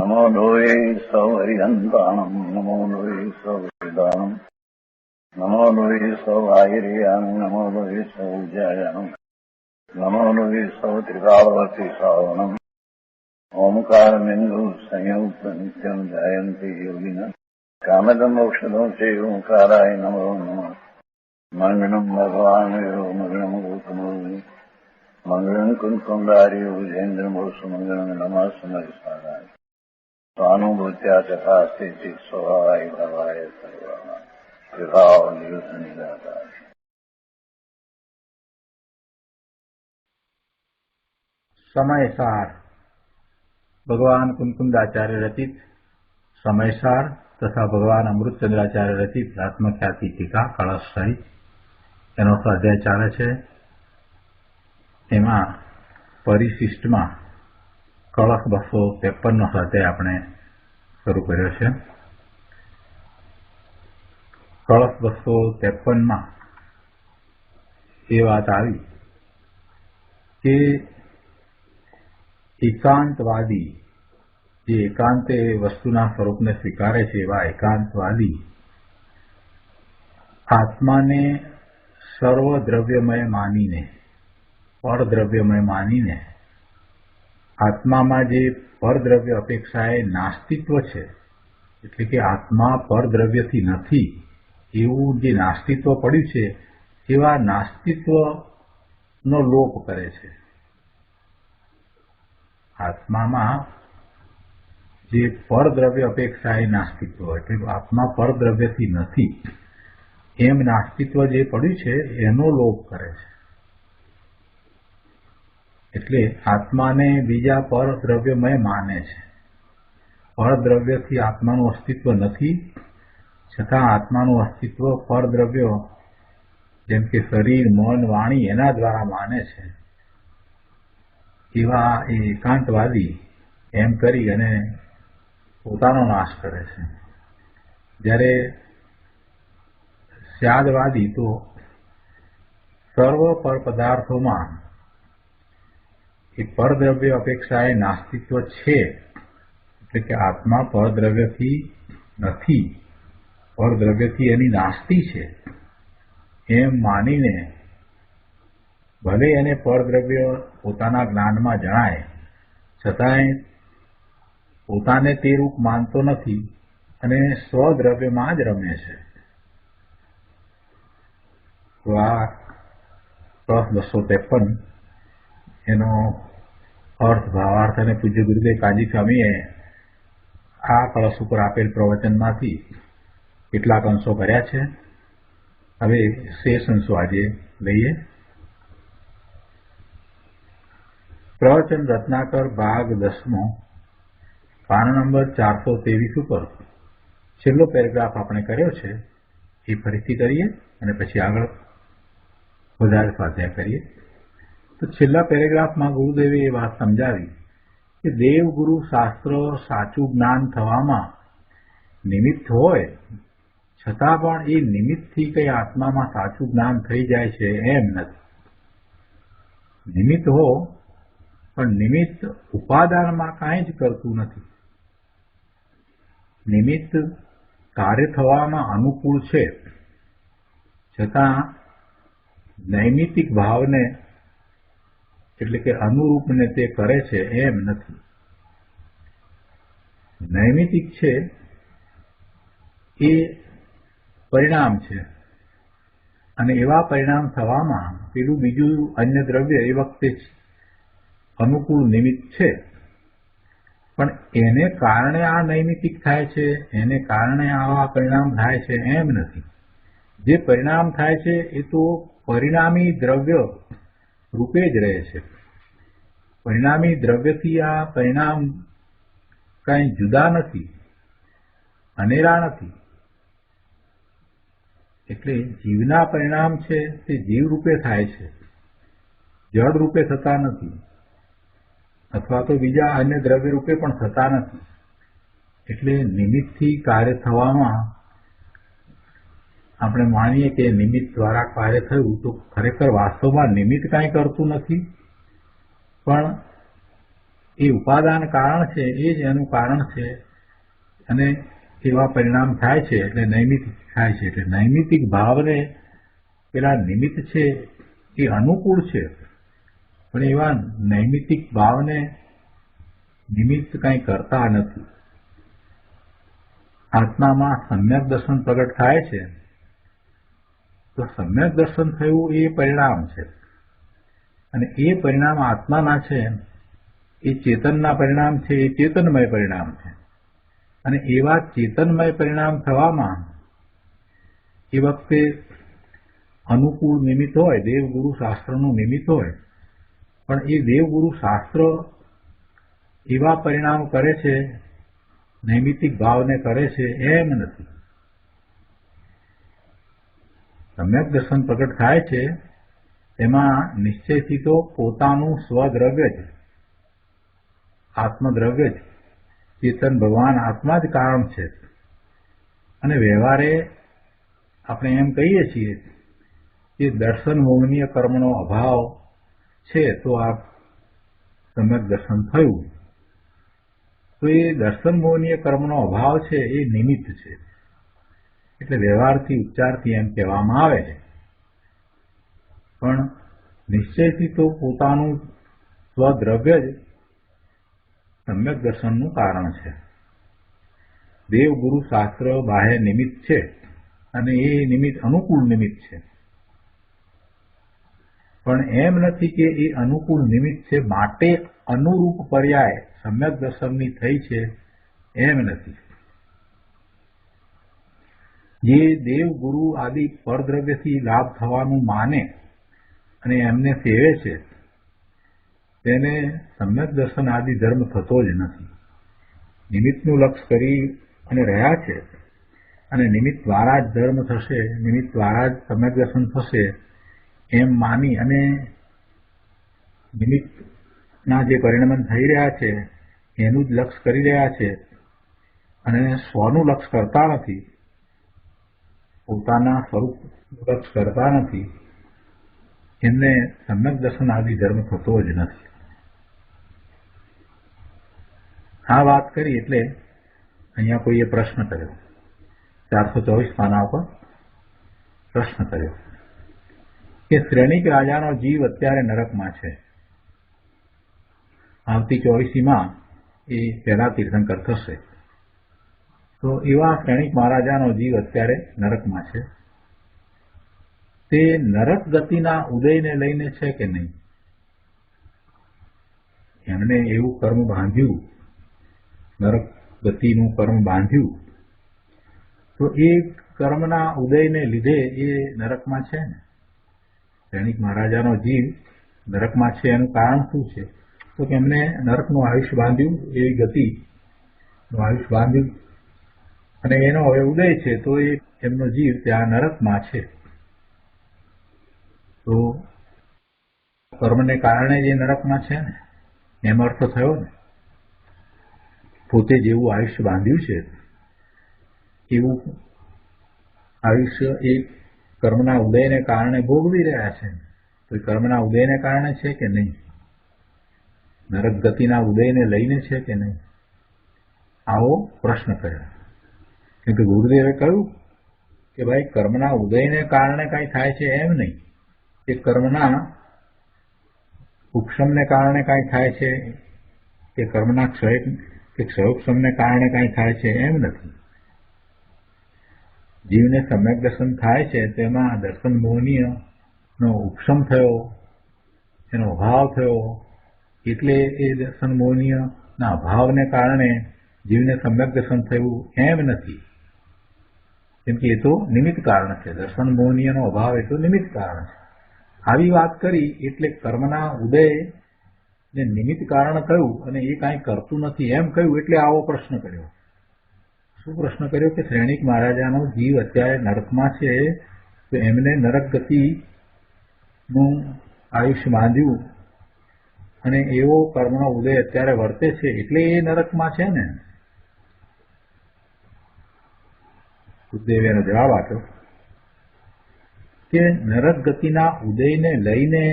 नमो लोये सौहरिहन्ताणम् नमो लोये सौहृदानम् नमो लोये सौभागिर्यानम् नमो लोये सौज्यायानम् नमो लोये सौत्रिकावती सावनम् ओंकारमिन्दु संयुक्त नित्यम् जायन्ति योगिनः कामदम् औषधम् च ओंकाराय नमो नमः मङ्गलम् भगवान् मङ्गलम् गौतमो मंगलम कुंकुंडारी विजेन्द्रमोसु मंगलम नमः समरिसाराय स्वानुभूत्या चकास्ते स्वभावाय भवाय सर्वा विभाव नियुद्ध निराधार। समयसार भगवान कुंकुंदाचार्य रचित समयसार तथा भगवान अमृतचंद्राचार्य रचित आत्मख्याति टीका कलश सहित एनो स्वाध्याय चाले छे। एमां परिशिष्टमां कलश 253 स्वाध्याय આપણે શરૂ કર્યો છે। કલશ 253 માં એ વાત આવી કે એકાંતવાદી જે એકાંતે વસ્તુના સ્વરૂપને સ્વીકારે છે એવા એકાંતવાદી આત્માને સર્વદ્રવ્યમય માનીને પરદ્રવ્યમય માનીને આત્મામાં જે પરદ્રવ્ય અપેક્ષાએ નાસ્તિત્વ છે એટલે કે આત્મા પરદ્રવ્યથી નથી એવું જે નાસ્તિત્વ પડ્યું છે એવા નાસ્તિત્વનો લોપ કરે છે। આત્મામાં જે પરદ્રવ્ય અપેક્ષાએ નાસ્તિત્વ એટલે આત્મા પરદ્રવ્યથી નથી એમ નાસ્તિત્વ જે પડ્યું છે એનો લોપ કરે છે। એટલે આત્માને બીજા પરદ્રવ્યમય માને છે। પરદ્રવ્યથી આત્માનું અસ્તિત્વ નથી છતાં આત્માનું અસ્તિત્વ પરદ્રવ્યો જેમ કે શરીર મન વાણી એના દ્વારા માને છે। એવા એ એકાંતવાદી એમ કરી અને પોતાનો નાશ કરે છે। જ્યારે સ્યાદવાદી તો સર્વ પર પદાર્થોમાં એ પરદ્રવ્ય અપેક્ષાએ નાસ્તિત્વ છે એટલે કે આત્મા પરદ્રવ્યથી નથી પરદ્રવ્યથી એની નાસ્તિ છે એમ માનીને ભલે એને પરદ્રવ્ય પોતાના જ્ઞાનમાં જણાય છતાંય પોતાને તે રૂપ માનતો નથી અને સ્વદ્રવ્યમાં જ રમે છે। તો આ કલશ 253 એનો અર્થ ભાવાર્થ અને પૂજ્ય ગુરુદેવ કાજી સ્વામીએ આ કળશ ઉપર આપેલ પ્રવચનમાંથી કેટલાક અંશો કર્યા છે। હવે શેષ અંશો આજે લઈએ। પ્રવચન રત્નાકર ભાગ 10મો પાન નંબર 423 ઉપર છેલ્લો પેરેગ્રાફ આપણે કર્યો છે એ ફરીથી કરીએ અને પછી આગળ વધારે સ્વાધ્યાય કરીએ। તો છેલ્લા પેરેગ્રાફમાં ગુરુદેવે એ વાત સમજાવી કે દેવગુરુ શાસ્ત્ર સાચું જ્ઞાન થવામાં નિમિત્ત હોય છતાં પણ એ નિમિત્તથી કઈ આત્મામાં સાચું જ્ઞાન થઈ જાય છે એમ નથી। નિમિત્ત હો પણ નિમિત્ત ઉપાદાનમાં કાંઈ જ કરતું નથી। નિમિત્ત કાર્ય થવામાં અનુકૂળ છે છતાં નૈમિતિક ભાવને એટલે કે અનુરૂપને તે કરે છે એમ નથી। નૈમિતિક છે એ પરિણામ છે અને એવા પરિણામ થવામાં પેલું બીજું અન્ય દ્રવ્ય એ વખતે અનુકૂળ નિમિત્ત છે પણ એને કારણે આ નૈમિતિક થાય છે એને કારણે આવા પરિણામ થાય છે એમ નથી। જે પરિણામ થાય છે એ તો પરિણામી દ્રવ્ય રૂપે જ રહે છે। પરિણામી દ્રવ્યથી આ પરિણામ કઈ જુદા નથી અનેરા નથી। એટલે જીવના પરિણામ છે તે જીવ રૂપે થાય છે જડ રૂપે થતા નથી અથવા તો બીજા અન્ય દ્રવ્ય રૂપે પણ થતા નથી। એટલે નિમિત્તથી કાર્ય થવામાં આપણે માનીએ કે નિમિત્ત દ્વારા કાર્ય થયું તો ખરેખર વાસ્તવમાં નિમિત્ત કાંઈ કરતું નથી પણ એ ઉપાદાન કારણ છે, એ જ એનું કારણ છે, અને એવા પરિણામ થાય છે એટલે નૈમિતિક થાય છે. એટલે નૈમિતિક ભાવને પેલા નિમિત્ત છે એ અનુકૂળ છે, પણ એવા નૈમિતિક ભાવને નિમિત્ત કંઈ કરતા નથી. આત્મામાં સમ્યક દર્શન પ્રગટ થાય છે તો સમ્યક દર્શન થયું એ પરિણામ છે, અને એ પરિણામ આત્માના છે, એ ચેતનના પરિણામ છે, એ ચેતનમય પરિણામ છે. અને એવા ચેતનમય પરિણામ થવામાં એ વખતે અનુકૂળ નિમિત્ત હોય, દેવગુરુ શાસ્ત્રનું નિમિત્ત હોય, પણ એ દેવગુરુ શાસ્ત્ર એવા પરિણામ કરે છે, નૈમિતિક ભાવને કરે છે એમ નથી. સમ્યક દર્શન પ્રગટ થાય છે તેમાં નિશ્ચયથી તો પોતાનું સ્વદ્રવ્ય જ, આત્મદ્રવ્ય જ, ચેતન ભગવાન આત્મા જ કારણ છે. અને વ્યવહારે આપણે એમ કહીએ છીએ કે દર્શન મોહનીય કર્મનો અભાવ છે તો આ સમ્યક દર્શન થયું. તો એ દર્શન મોહનીય કર્મનો અભાવ છે એ નિમિત્ત છે, એટલે વ્યવહારથી ઉચ્ચારથી એમ કહેવામાં આવે છે. પણ નિશ્ચયથી તો પોતાનું સ્વદ્રવ્ય જ સમ્યક દર્શનનું કારણ છે. દેવગુરુ શાસ્ત્ર બાહ્ય નિમિત્ત છે, અને એ નિમિત્ત અનુકૂળ નિમિત્ત છે. પણ એમ નથી કે એ અનુકૂળ નિમિત્ત છે માટે અનુરૂપ પર્યાય સમ્યક દર્શનની થઈ છે, એમ નથી. જે દેવગુરુ આદિ પરદ્રવ્યથી લાભ થવાનું માને અને એમને સેવે છે તેને સમ્યક દર્શન આદિ ધર્મ થતો જ નથી. નિમિત્તનું લક્ષ્ય કરી અને રહ્યા છે, અને નિમિત્ત દ્વારા જ ધર્મ થશે, નિમિત્ત દ્વારા જ સમ્યક દર્શન થશે એમ માની અને નિમિત્તના જે પરિણમન થઈ રહ્યા છે એનું જ લક્ષ્ય કરી રહ્યા છે, અને સ્વનું લક્ષ્ય કરતા નથી, પોતાના સ્વરૂપનું લક્ષ્ય કરતા નથી, એમને સમ્યક દર્શન આદિ ધર્મ થતો જ નથી. આ વાત કરી એટલે અહીંયા કોઈએ પ્રશ્ન કર્યો, 424 પાના ઉપર પ્રશ્ન કર્યો કે શ્રેણિક રાજાનો જીવ અત્યારે નરકમાં છે. આવતી 24મીમાં એ પહેલા તીર્થંકર થશે. તો એવા શ્રેણિક મહારાજાનો જીવ અત્યારે નરકમાં છે. તે નરક ગતિના ઉદયને લઈને છે કે નહીં? એમને એવું કર્મ બાંધ્યું, નરક ગતિનું કર્મ બાંધ્યું, તો એ કર્મના ઉદયને લીધે એ નરકમાં છે ને. શ્રેણિક મહારાજાનો જીવ નરકમાં છે એનું કારણ શું છે? તો કે એમને નરકનું આયુષ્ય બાંધ્યું, એવી ગતિનું આયુષ્ય બાંધ્યું, અને એનો હવે ઉદય છે, તો એ એમનો જીવ ત્યાં નરકમાં છે. તો કર્મને કારણે જે નરકમાં છે ને, એમ અર્થ થયો ને. પોતે જેવું આયુષ્ય બાંધ્યું છે એવું આયુષ્ય એ કર્મના ઉદયને કારણે ભોગવી રહ્યા છે. તો એ કર્મના ઉદયને કારણે છે કે નહીં? નરક ગતિના ઉદયને લઈને છે કે નહીં? આવો પ્રશ્ન કર્યો. કેમ કે ગુરુદેવે કહ્યું કે ભાઈ કર્મના ઉદયને કારણે કાંઈ થાય છે એમ નહીં, એ કર્મના ઉપશમને કારણે કાંઈ થાય છે, કે કર્મના ક્ષય કે ક્ષયોપશમને કારણે કાંઈ થાય છે એમ નથી. જીવને સમ્યક દર્શન થાય છે તેમાં દર્શન મોહનીયનો ઉપશમ થયો, એનો અભાવ થયો, એટલે એ દર્શન મોહનીયના અભાવને કારણે જીવને સમ્યક દર્શન થયું એમ નથી. કેમ કે એ તો નિમિત્ત કારણ છે. દર્શન મોહનીયનો અભાવ એ તો નિમિત્ત કારણ છે. આવી વાત કરી એટલે કર્મના ઉદય ને નિમિત્ત કારણ કહ્યું અને એ કાંઈ કરતું નથી એમ કહ્યું, એટલે આવો પ્રશ્ન કર્યો. શું પ્રશ્ન કર્યો? કે શ્રેણિક મહારાજાનો જીવ અત્યારે નરકમાં છે, તો એમને નરક ગતિનું આયુષ્ય બાંધ્યું અને એવો કર્મનો ઉદય અત્યારે વર્તે છે, એટલે એ નરકમાં છે ને. ગુરુદેવે એનો જવાબ આપ્યો કે નરક ગતિના ઉદયને લઈને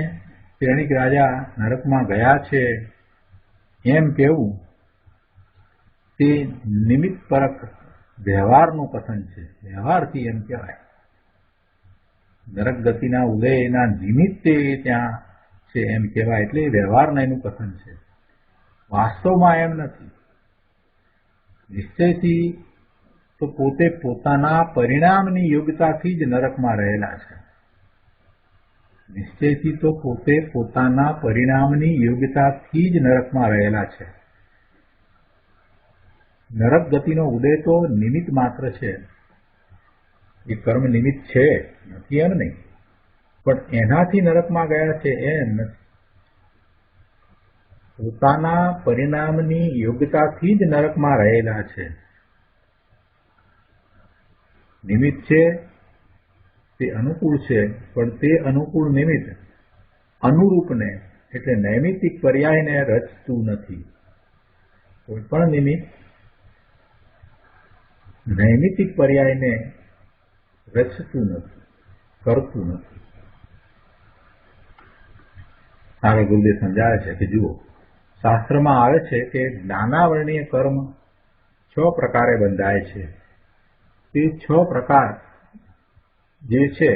શ્રેણિક રાજા નરકમાં ગયા છે, એમ કહેવું તે નિમિત્ત પરક વ્યવહારનું કથન છે. વ્યવહારથી એમ કહેવાય. નરક ગતિના ઉદયના નિમિત્તે ત્યાં છે એમ કહેવાય એટલે વ્યવહારના એનું કથન છે. વાસ્તવમાં એમ નથી. નિશ્ચયથી તો પોતે પોતાના પરિણામની યોગ્યતાથી જ નરકમાં રહેલા છે. નિશ્ચયથી તો પોતે પોતાના પરિણામની યોગ્યતાથી જ નરકમાં રહેલા છે. નરક ગતિનો ઉદય તો નિમિત્ત માત્ર છે. એ કર્મ નિમિત્ત છે, નથી એમ નહીં, પણ એનાથી નરકમાં ગયા છે એમ નથી. પોતાના પરિણામની યોગ્યતાથી જ નરકમાં રહેલા છે. નિમિત્ત છે તે અનુકૂળ છે, પણ તે અનુકૂળ નિમિત્ત અનુરૂપને એટલે નૈમિતિક પર્યાયને રચતું નથી. કોઈ પણ નિમિત્ત નૈમિતિક પર્યાયને રચતું નથી, કરતું નથી. આગળ ગુરુદેવ સમજાવે છે કે જુઓ, શાસ્ત્રમાં આવે છે કે જ્ઞાનાવરણીય કર્મ 6 પ્રકારે બંધાય છે. તે 6 પ્રકાર જે છે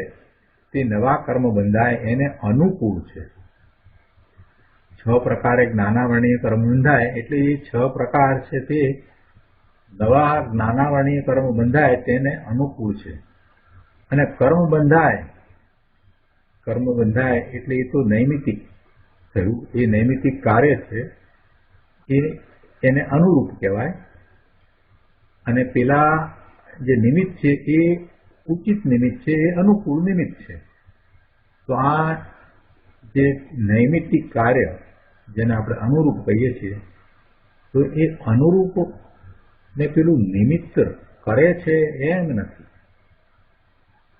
તે નવા કર્મ બંધાય એને અનુકૂળ છે. 6 પ્રકારે જ્ઞાનાવરણીય કર્મ બંધાય એટલે એ 6 પ્રકાર છે તે નવા જ્ઞાનાવરણીય કર્મ બંધાય તેને અનુકૂળ છે. અને કર્મ બંધાય એટલે એ તો નૈમિતિક થયું. એ નૈમિતિક કાર્ય છે, એને અનુરૂપ કહેવાય. અને પેલા જે નિમિત્ત છે એ ઉચિત નિમિત્ત છે, એ અનુકૂળ નિમિત્ત છે. તો આ જે નૈમિતિક કાર્ય જેને આપણે અનુરૂપ કહીએ છીએ, તો એ અનુરૂપ ને પેલું નિમિત્ત કરે છે એમ નથી.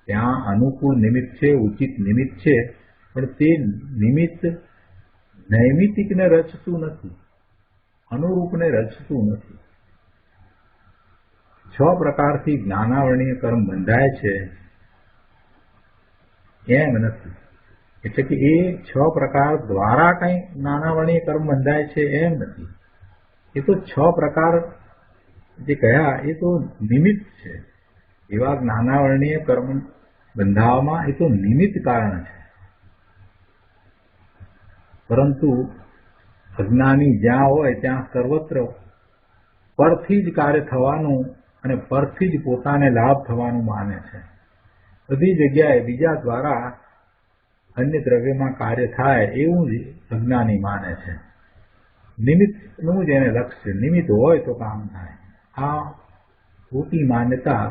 ત્યાં અનુકૂળ નિમિત્ત છે, ઉચિત નિમિત્ત છે, પણ તે નિમિત્ત નૈમિતિકને રચતું નથી, અનુરૂપને રચતું નથી. 6 પ્રકારથી જ્ઞાનાવરણીય કર્મ બંધાય છે એમ નથી. એટલે કે એ 6 પ્રકાર દ્વારા કઈ જ્ઞાનાવરણીય કર્મ બંધાય છે એમ નથી. એ તો 6 પ્રકાર જે કહ્યા એ તો નિમિત્ત છે. એવા જ્ઞાનાવરણીય કર્મ બંધાવવામાં એ તો નિમિત્ત કારણ છે. પરંતુ અજ્ઞાની જ્યાં હોય ત્યાં સર્વત્ર પરથી જ કાર્ય થવાનું અને પરથી જ પોતાને લાભ થવાનું માને છે. બધી જગ્યાએ બીજા દ્વારા અન્ય દ્રવ્યમાં કાર્ય થાય એવું જ અજ્ઞાની માને છે. નિમિત્તનું જ એને લક્ષ્ય, નિમિત્ત હોય તો કામ થાય. આ ખોટી માન્યતા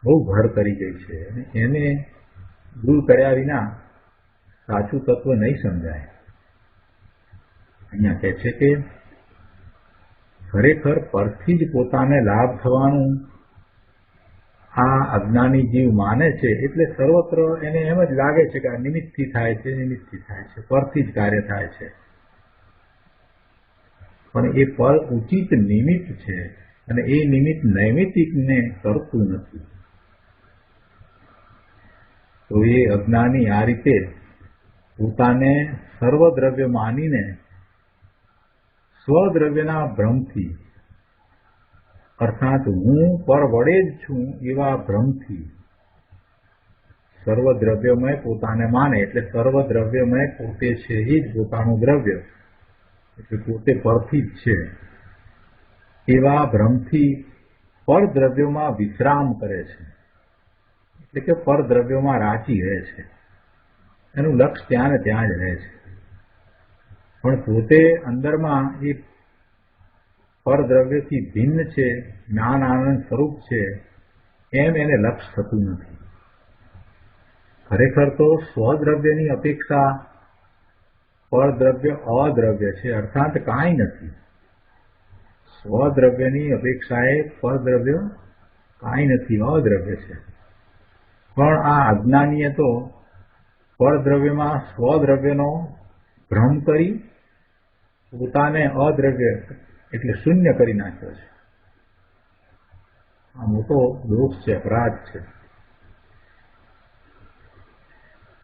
બહુ ઘર કરી ગઈ છે અને એને દૂર કર્યા વિના સાચું તત્વ નહીં સમજાય. અહીંયા કહે છે કે ખરેખર પરથી જ પોતાને લાભ થવાનું આ અજ્ઞાની જીવ માને છે. એટલે સર્વત્ર એને એમ જ લાગે છે કે આ નિમિત્તથી થાય છે, નિમિત્તથી થાય છે, પરથી જ કાર્ય થાય છે. પણ એ પર ઉચિત નિમિત્ત છે અને એ નિમિત્ત નૈમિતિકને કરતું નથી. તો એ અજ્ઞાની આ રીતે પોતાને સર્વદ્રવ્ય માનીને સ્વદ્રવ્યના ભ્રમથી, અર્થાત હું પર વડે જ છું એવા ભ્રમથી સર્વદ્રવ્યમય પોતાને માને. એટલે સર્વદ્રવ્યમય પોતે છે એ જ પોતાનું દ્રવ્ય, એટલે પોતે પરથી જ છે એવા ભ્રમથી પરદ્રવ્યોમાં વિશ્રામ કરે છે. એટલે કે પરદ્રવ્યોમાં રાચી રહે છે. એનું લક્ષ્ય ત્યાં ને ત્યાં જ રહે છે. પણ પોતે અંદરમાં એ પરદ્રવ્યથી ભિન્ન છે, જ્ઞાન આનંદ સ્વરૂપ છે એમ એને લક્ષ્ય થતું નથી. ખરેખર તો સ્વદ્રવ્યની અપેક્ષા પરદ્રવ્ય અદ્રવ્ય છે, અર્થાત કાંઈ નથી. સ્વદ્રવ્યની અપેક્ષાએ પરદ્રવ્ય કાંઈ નથી, અદ્રવ્ય છે. પણ આ અજ્ઞાનીએ તો પરદ્રવ્યમાં સ્વદ્રવ્યનો ભ્રમ કરી પોતાને અદ્રવ્ય એટલે શૂન્ય કરી નાખ્યો છે. આ મોટો દોષ છે, અપરાધ છે.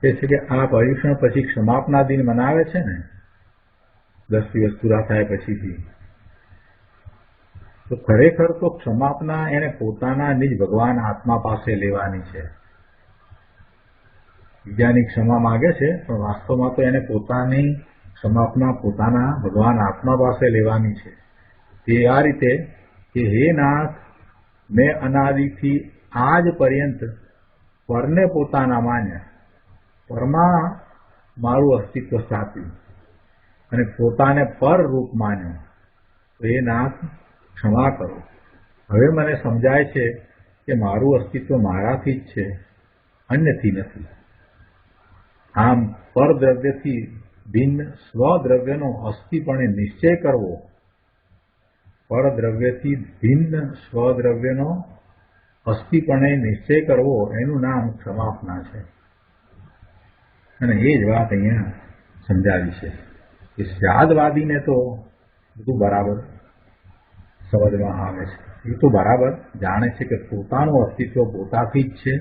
તે છે કે આ પરીક્ષણ પછી ક્ષમાપના દિન મનાવે છે ને, 10 દિવસ પૂરા થાય પછીથી. તો ખરેખર તો ક્ષમાપના એને પોતાના નિજ ભગવાન આત્મા પાસે લેવાની છે. બીજાની ક્ષમા માગે છે, પણ વાસ્તવમાં તો એને પોતાની ક્ષમાપના પોતાના ભગવાન આત્મા પાસે લેવાની છે. તે આ રીતે કે હે નાથ, મેં અનાદિથી આજ પર્યંત પરને પોતાના માન્યા, પરમાં મારું અસ્તિત્વ સ્થાપ્યું અને પોતાને પર રૂપ માન્યો. તો એ નાથ ક્ષમા કરો. હવે મને સમજાય છે કે મારું અસ્તિત્વ મારાથી જ છે, અન્યથી નથી. આમ પરદ્રવ્યથી ભિન્ન સ્વદ્રવ્યનો અસ્થિપણે નિશ્ચય કરવો, પરદ્રવ્યથી ભિન્ન સ્વદ્રવ્યનો અસ્થિપણે નિશ્ચય કરવો, એનું નામ ક્ષમાપના છે. અને એ જ વાત અહીંયા સમજાવી છે કે સ્યાદવાદીને તો બધું બરાબર સમજમાં આવે છે. એ તો બરાબર જાણે છે કે પોતાનું અસ્તિત્વ પોતાથી જ છે.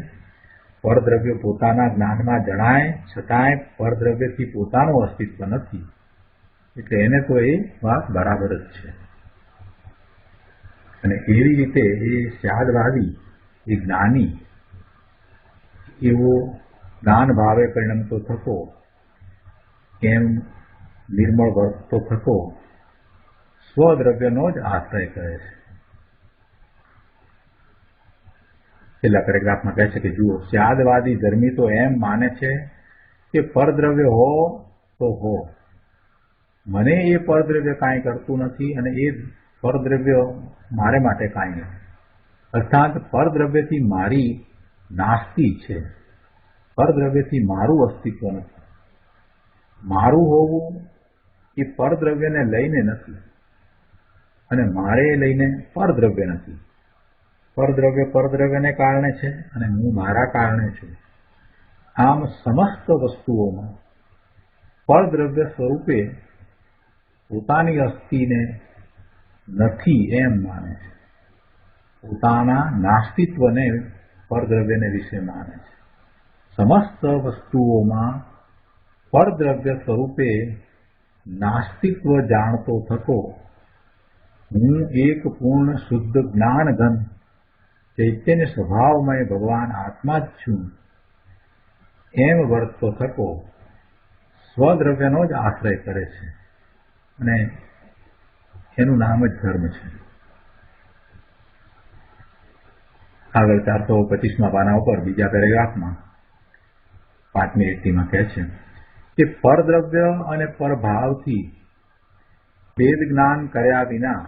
પરદ્રવ્ય પોતાના જ્ઞાનમાં જણાય છતાંય પરદ્રવ્યથી પોતાનું અસ્તિત્વ નથી. એટલે એને તો એ વાત બરાબર જ છે. અને એવી રીતે એ સ્યાદવાદી, એ જ્ઞાની, એવો જ્ઞાન ભાવે પરિણમતો થતો, એમ નિર્મળ વર્તતો થતો સ્વદ્રવ્યનો જ આશ્રય કરે છે. છેલ્લા પેરેગ્રાફમાં કહે છે કે જુઓ, સ્યાદવાદી ધર્મી તો એમ માને છે કે પરદ્રવ્ય હો તો હો, મને એ પરદ્રવ્ય કાંઈ કરતું નથી અને એ પરદ્રવ્ય મારે માટે કાંઈ નથી. અર્થાત પરદ્રવ્યથી મારી નાસ્તિ છે, પરદ્રવ્યથી મારું અસ્તિત્વ નથી. મારું હોવું એ પરદ્રવ્યને લઈને નથી અને મારે લઈને પરદ્રવ્ય નથી. પરદ્રવ્ય પરદ્રવ્યને કારણે છે અને હું મારા કારણે છું. આમ સમસ્ત વસ્તુઓમાં પરદ્રવ્ય સ્વરૂપે પોતાની અસ્થિને નથી એમ માને છે. પોતાના નાસ્તિત્વને પરદ્રવ્યને વિશે માને છે. સમસ્ત વસ્તુઓમાં પરદ્રવ્ય સ્વરૂપે નાસ્તિત્વ જાણતો થતો હું એક પૂર્ણ શુદ્ધ જ્ઞાનઘન ચૈતન્ય સ્વભાવમય ભગવાન આત્મા જ છું એમ વર્તતો થતો સ્વદ્રવ્યનો જ આશ્રય કરે છે અને એનું નામ જ ધર્મ છે. આગળ 425મા પાના ઉપર બીજા પેરેગ્રાફમાં 5મી લીટીમાં કહે છે કે પરદ્રવ્ય અને પરભાવથી ભેદ જ્ઞાન કર્યા વિના,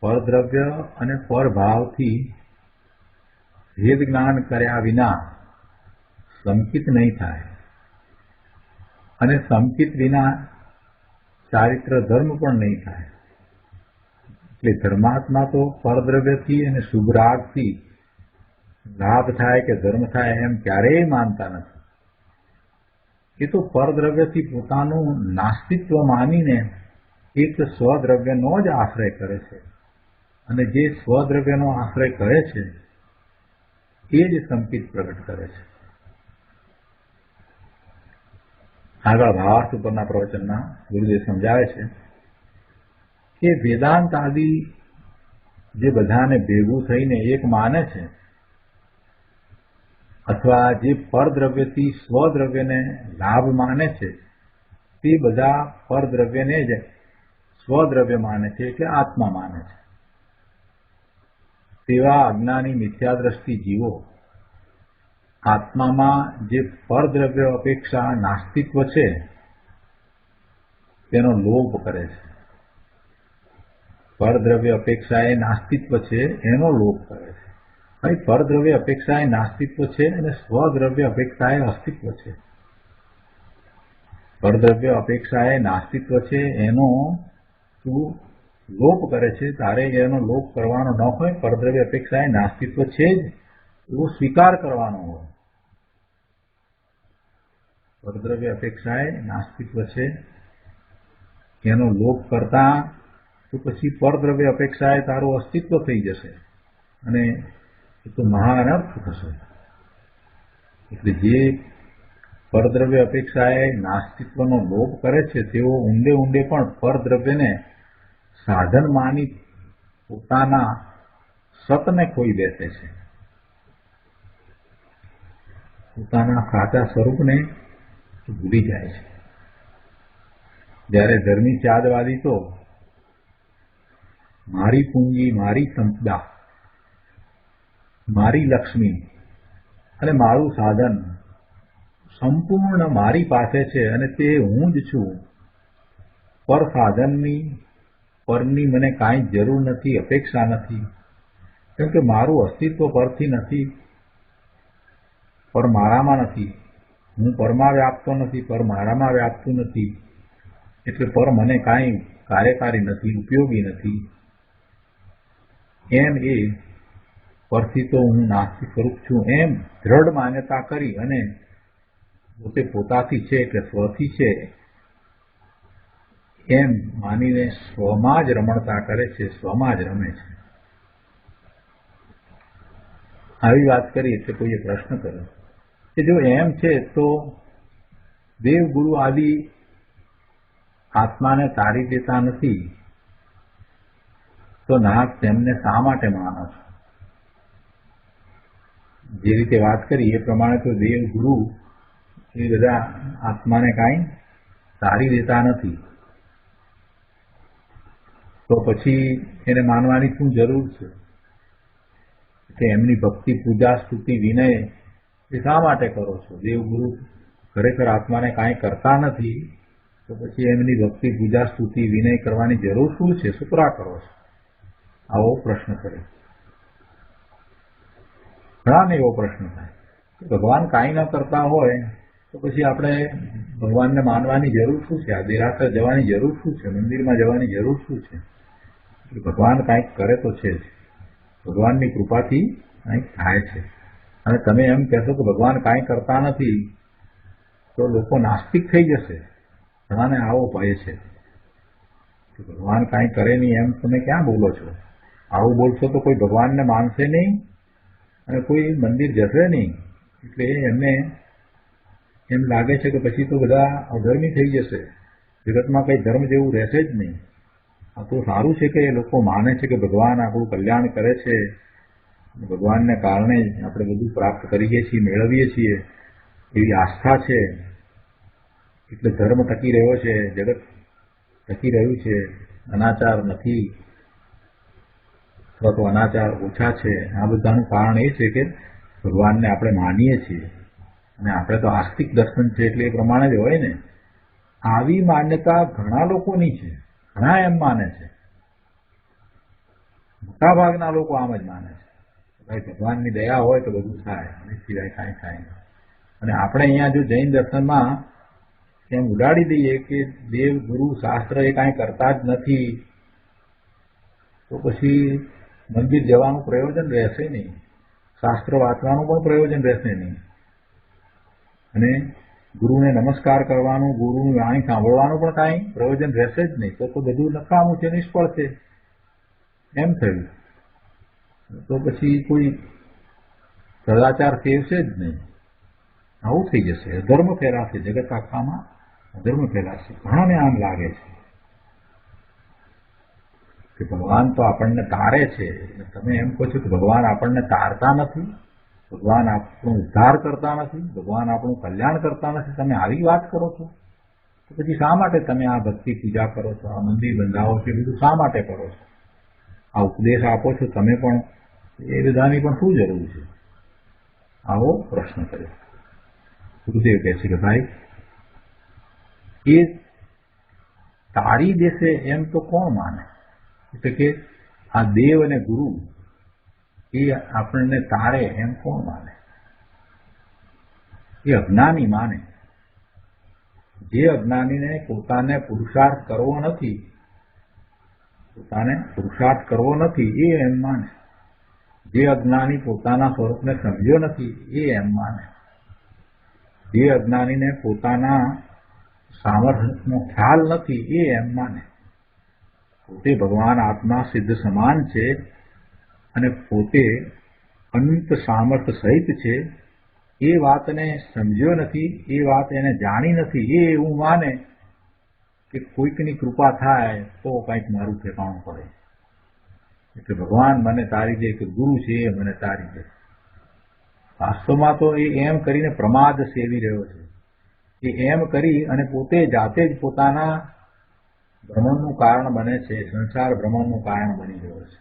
પરદ્રવ્ય અને પરભાવથી ભેદ જ્ઞાન કર્યા વિના સંકિત નહીં થાય અને સંકિત વિના ચારિત્ર ધર્મ પણ નહીં થાય. એટલે ધર્માત્મા તો પરદ્રવ્યથી અને શુભરાગથી લાભ થાય કે ધર્મ થાય એમ ક્યારેય માનતા નથી. એ તો પરદ્રવ્યથી પોતાનું નાસ્તિત્વ માનીને એક સ્વદ્રવ્યનો જ આશ્રય કરે છે અને જે સ્વદ્રવ્યનો આશ્રય કરે છે એ જ સંકિત પ્રગટ કરે છે. આગળ ભાવાર્થ ઉપરના પ્રવચનમાં ગુરુદેવ સમજાવે છે કે વેદાંત આદિ જે બધાને ભેગું થઈને એક માને છે અથવા જે પરદ્રવ્યથી સ્વદ્રવ્યને લાભ માને છે તે બધા પરદ્રવ્યને જ સ્વદ્રવ્ય માને છે એટલે આત્મા માને છે. તેવા અજ્ઞાની મિથ્યાદ્રષ્ટિ જીવો આત્મામાં જે પરદ્રવ્ય અપેક્ષા નાસ્તિત્વ છે તેનો લોભ કરે છે. પરદ્રવ્ય અપેક્ષા એ નાસ્તિત્વ છે એનો લોભ કરે છે. અહીં પરદ્રવ્ય અપેક્ષા એ નાસ્તિત્વ છે અને સ્વદ્રવ્ય અપેક્ષા એ અસ્તિત્વ છે. પરદ્રવ્ય અપેક્ષા એ નાસ્તિત્વ છે એનો તું લોપ કરે છે, તારે એનો લોપ કરવાનો ન હોય. પરદ્રવ્ય અપેક્ષા એ નાસ્તિત્વ છે જ એવો સ્વીકાર કરવાનો હોય. પરદ્રવ્ય અપેક્ષા એ નાસ્તિત્વ છે એનો લોપ કરતા તો પછી પરદ્રવ્ય અપેક્ષા એ તારું અસ્તિત્વ થઈ જશે અને એ તો મહાઅનર્થ થશે. એટલે જે પરદ્રવ્ય અપેક્ષાએ નાસ્તિત્વનો લોપ કરે છે તેઓ ઊંડે ઊંડે પણ પરદ્રવ્યને સાધન માની પોતાના સતને ખોઈ બેસે છે, પોતાના સાચા સ્વરૂપને ભૂલી જાય છે. જ્યારે ધર્મી ચાદવાદી તો મારી પૂંજી, મારી સંપદા, મારી લક્ષ્મી અને મારું સાધન સંપૂર્ણ મારી પાસે છે અને તે હું જ છું. પર સાધનની પરની મને કાંઈ જરૂર નથી, અપેક્ષા નથી, કેમ કે મારું અસ્તિત્વ પરથી નથી, પર મારામાં નથી. હું પરમાં વ્યાપતો નથી, પર મારામાં વ્યાપતું નથી, એટલે પર મને કાંઈ કાર્યકારી નથી, ઉપયોગી નથી. એમ એ પરથી તો હું નાસ્તિક સ્વરૂપ છું એમ દ્રઢ માન્યતા કરી અને પોતે પોતાથી છે એટલે સ્વથી છે એમ માનીને સ્વમાં જ રમણતા કરે છે, સ્વમાં જ રમે છે. આવી વાત કરી એટલે કોઈએ પ્રશ્ન કર્યો કે જો એમ છે તો દેવ ગુરુ આદિ આત્માને તારી દેતા નથી તો નાક તેમને શા માટે માનો છો? જે રીતે વાત કરી એ પ્રમાણે તો દેવ ગુરુ એ બધા આત્માને કાંઈ તારી દેતા નથી, તો પછી એને માનવાની શું જરૂર છે? કે એમની ભક્તિ, પૂજા, સ્તુતિ, વિનય એ શા માટે કરો છો? દેવગુરુ ખરેખર આત્માને કાંઈ કરતા નથી તો પછી એમની ભક્તિ, પૂજા, સ્તુતિ, વિનય કરવાની જરૂર શું છે? સુપરા કરો છો? આવો પ્રશ્ન કરે. ઘણાને એવો પ્રશ્ન થાય કે ભગવાન કાંઈ ન કરતા હોય તો પછી આપણે ભગવાનને માનવાની જરૂર શું છે? આ દેરાસર જવાની જરૂર શું છે? મંદિરમાં જવાની જરૂર શું છે? ભગવાન કાંઈક કરે તો છે જ, ભગવાનની કૃપાથી કાંઈક થાય છે. અને તમે એમ કહેશો કે ભગવાન કાંઈ કરતા નથી તો લોકો નાસ્તિક થઈ જશે. ઘણાને આવો ભય છે કે ભગવાન કાંઈ કરે નહીં એમ તમે ક્યાં બોલો છો? આવું બોલશો તો કોઈ ભગવાનને માનશે નહીં અને કોઈ મંદિર જશે નહીં. એટલે એમને એમ લાગે છે કે પછી તો બધા અધર્મી થઈ જશે, જગતમાં કંઈ ધર્મ જેવું રહેશે જ નહીં. આ તો સારું છે કે એ લોકો માને છે કે ભગવાન આપણું કલ્યાણ કરે છે, ભગવાનને કારણે જ આપણે બધું પ્રાપ્ત કરીએ છીએ, મેળવીએ છીએ, એવી આસ્થા છે. એટલે ધર્મ ટકી રહ્યો છે, જગત ટકી રહ્યું છે, અનાચાર નથી અથવા તો અનાચાર ઓછા છે. આ બધાનું કારણ એ છે કે ભગવાનને આપણે માનીએ છીએ અને આપણે તો આસ્તિક દર્શન છે એટલે એ પ્રમાણે જ હોય ને. આવી માન્યતા ઘણા લોકોની છે, ઘણા એમ માને છે, મોટા ભાગના લોકો આમ જ માને છે ભાઈ ભગવાનની દયા હોય તો બધું થાય, એ સિવાય કાંઈ થાય નહીં. અને આપણે અહીંયા જો જૈન દર્શનમાં એમ ઉડાડી દઈએ કે દેવ, ગુરુ, શાસ્ત્ર એ કાંઈ કરતા જ નથી તો પછી મંદિર જવાનું પ્રયોજન રહેશે નહીં, શાસ્ત્ર વાંચવાનું પણ પ્રયોજન રહેશે નહીં, અને ગુરુને નમસ્કાર કરવાનું, ગુરુની વાણી સાંભળવાનું પણ કાંઈ પ્રયોજન રહેશે જ નહીં. તો બધું નકામું છે, નિષ્ફળ છે એમ થયું. તો પછી કોઈ સદાચાર સેવશે જ નહીં. આવું થઈ જશે, અધર્મ ફેલાશે, જગત આખામાં અધર્મ ફેલાશે. ઘણાને આમ લાગે છે કે ભગવાન તો આપણને તારે છે. તમે એમ કહો છો કે ભગવાન આપણને તારતા નથી, ભગવાન આપણો ઉદ્ધાર કરતા નથી, ભગવાન આપણું કલ્યાણ કરતા નથી. તમે આવી વાત કરો છો તો પછી શા માટે તમે આ ભક્તિ પૂજા કરો છો, આ મંદિર બંધાવો છો, બધું શા માટે કરો છો? આ ઉપદેશ આપો છો તમે પણ, એ બધાની પણ શું જરૂર છે? આવો પ્રશ્ન કર્યો. ગુરુદેવ કહે છે કે ભાઈ એ તારી દેશે એમ તો કોણ માને? એટલે કે આ દેવ અને ગુરુ એ આપણને તારે એમ કોણ માને? એ અજ્ઞાની માને. જે અજ્ઞાનીને પોતાને પુરુષાર્થ કરવો નથી, એ એમ માને. જે અજ્ઞાની પોતાના સ્વરૂપને સમજ્યો નથી એ એમ માને. જે અજ્ઞાનીને પોતાના સામર્થ્યનો ખ્યાલ નથી એ એમ માને. પોતે ભગવાન આત્મા સિદ્ધ સમાન છે અને પોતે અનંત સામર્થ્ય સહિત છે એ વાતને સમજ્યો નથી, એ વાત એને જાણી નથી, એ એવું માને કે કોઈકની કૃપા થાય તો કંઈક મારું ઠેકાણું પડે, એટલે ભગવાન મને તારી દે કે ગુરુ છે એ મને તારી દે. વાસ્તવમાં તો એ એમ કરીને પ્રમાદ સેવી રહ્યો છે. એ એમ કરી અને પોતે જાતે જ પોતાના ભ્રમણનું કારણ બને છે, સંસાર ભ્રમણનું કારણ બની રહ્યો છે.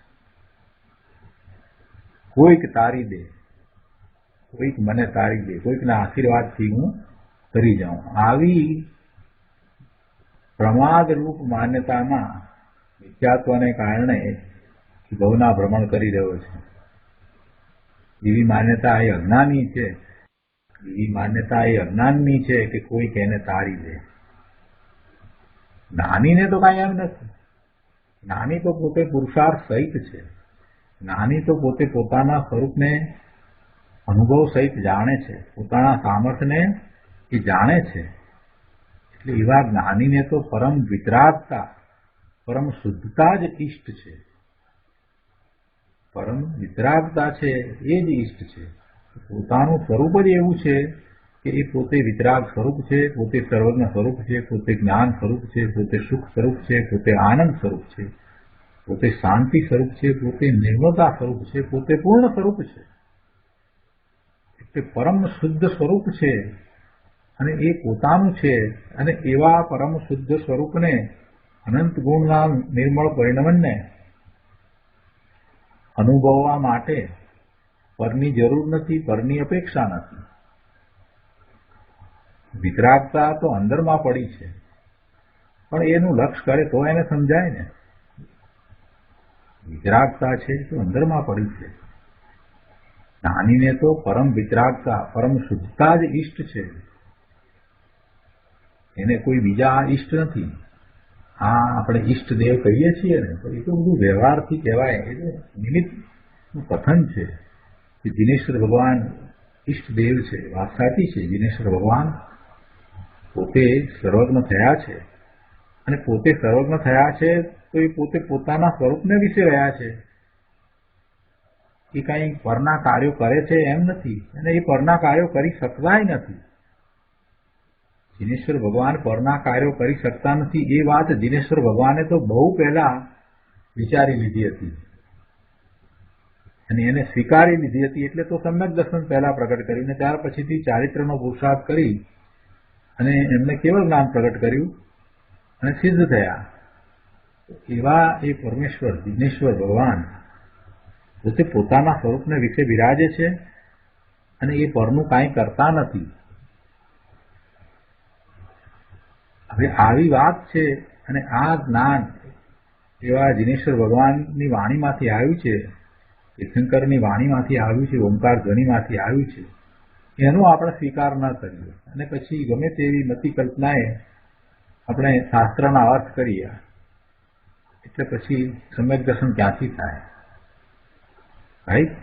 કોઈક તારી દે, કોઈક મને તારી દે, કોઈકના આશીર્વાદથી હું તરી જાઉં, આવી પ્રમાદરૂપ માન્યતામાં મિથ્યાત્વને કારણે ભવના ભ્રમણ કરી રહ્યો છે. એવી માન્યતા એ અજ્ઞાની છે, એવી માન્યતા એ અજ્ઞાનની છે કે કોઈક એને તારી દે. જ્ઞાનીને તો કાંઈ એમ નથી. જ્ઞાની તો પોતે પુરુષાર્થ સહિત છે. જ્ઞાની તો પોતે પોતાના સ્વરૂપને અનુભવ સહિત જાણે છે, પોતાના સામર્થ્યને એ જાણે છે. એટલે એવા જ્ઞાનીને તો પરમ વિતરાગતા, પરમ શુદ્ધતા જ ઈષ્ટ છે. પરમ વિતરાગતા છે એ જ ઈષ્ટ છે. પોતાનું સ્વરૂપ જ એવું છે કે એ પોતે વિતરાગ સ્વરૂપ છે, પોતે સર્વજ્ઞ સ્વરૂપ છે, પોતે જ્ઞાન સ્વરૂપ છે, પોતે સુખ સ્વરૂપ છે, પોતે આનંદ સ્વરૂપ છે, પોતે શાંતિ સ્વરૂપ છે, પોતે નિર્મળતા સ્વરૂપ છે, પોતે પૂર્ણ સ્વરૂપ છે. એટલે પરમ શુદ્ધ સ્વરૂપ છે અને એ પોતાનું છે. અને એવા પરમ શુદ્ધ સ્વરૂપને, અનંત ગુણના નિર્મળ પરિણમને અનુભવવા માટે પરની જરૂર નથી, પરની અપેક્ષા નથી. વિતરાગતા તો અંદરમાં પડી છે, પણ એનું લક્ષ કરે તો એને સમજાય ને. વિતરાગતા છે તો અંદરમાં પડી છે. જ્ઞાનીને તો પરમ વિતરાગતા, પરમ શુદ્ધતા જ ઈષ્ટ છે. એને કોઈ બીજા ઈષ્ટ નથી. હા, આપણે ઈષ્ટદેવ કહીએ છીએ ને, તો એ તો બધું વ્યવહારથી કહેવાય. એ તો નિમિત્તનું કથન છે કે જીનેશ્વર ભગવાન ઈષ્ટદેવ છે. વાત સાચી છે. જીનેશ્વર ભગવાન પોતે સર્વજ્ઞ થયા છે, અને પોતે સર્વજ્ઞ થયા છે તો એ પોતે પોતાના સ્વરૂપને વિશે રહ્યા છે. એ કંઈ પરના કાર્યો કરે છે એમ નથી, અને એ પરના કાર્યો કરી શકતાય નથી. જીનેશ્વર ભગવાન પરના કાર્યો કરી શકતા નથી એ વાત જીનેશ્વર ભગવાને તો બહુ પહેલા વિચારી લીધી હતી અને એને સ્વીકારી લીધી હતી. એટલે તો સમ્યક દર્શન પહેલા પ્રગટ કર્યું ને ત્યાર પછીથી ચારિત્રનો પુરુષાર્થ કરી અને એમને કેવળ જ્ઞાન પ્રગટ કર્યું અને સિદ્ધ થયા. એવા એ પરમેશ્વર જીનેશ્વર ભગવાન પોતે પોતાના સ્વરૂપને વિશે બિરાજે છે અને એ પરનું કાંઈ કરતા નથી. હવે આવી વાત છે અને આ જ્ઞાન એવા જીનેશ્વર ભગવાનની વાણીમાંથી આવ્યું છે, તીર્થંકરની વાણીમાંથી આવ્યું છે, ઓમકાર ધ્વનિમાંથી આવ્યું છે. એનો આપણે સ્વીકાર ન કરીએ અને પછી ગમે તેવી મતિ કલ્પનાએ આપણે શાસ્ત્રના અર્થ કરીએ, એટલે પછી સમ્યક દર્શન ક્યાંથી થાય? રાઈટ?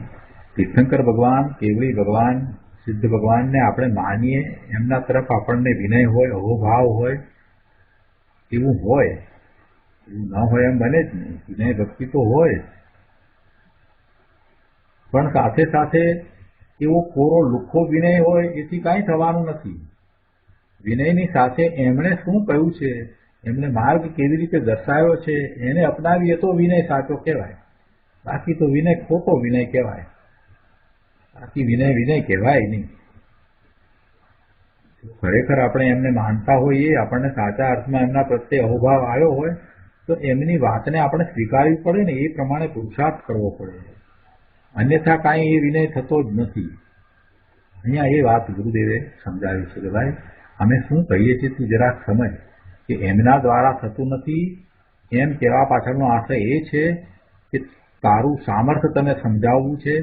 તીર્થંકર ભગવાન, કેવળી ભગવાન, સિદ્ધ ભગવાનને આપણે માનીએ, એમના તરફ આપણને વિનય હોય, અહોભાવ હોય, એવું હોય. એવું ન હોય એમ બને જ નહીં. વિનય ભક્તિ તો હોય, પણ સાથે સાથે એવો કોરો લુખ્ખો વિનય હોય એથી કાંઈ થવાનું નથી. વિનયની સાથે એમણે શું કહ્યું છે, એમણે માર્ગ કેવી રીતે દર્શાવ્યો છે, એને અપનાવીએ તો વિનય સાચો કહેવાય. બાકી તો વિનય ખોટો વિનય કહેવાય. બાકી વિનય વિનય કહેવાય નહીં. ખરેખર આપણે એમને માનતા હોઈએ, આપણને સાચા અર્થમાં એમના પ્રત્યે અહોભાવ આવ્યો હોય તો એમની વાતને આપણે સ્વીકારવી પડે ને, એ પ્રમાણે પુરુષાર્થ કરવો પડે. અન્યથા કાંઈ એ વિનય થતો જ નથી. અહીંયા એ વાત ગુરુદેવે સમજાવી છે કે ભાઈ અમે શું કહીએ છીએ તું જરાક સમજ કે એમના દ્વારા થતું નથી. એમ કહેવા પાછળનો આશય એ છે કે તારું સામર્થ્ય તને સમજાવવું છે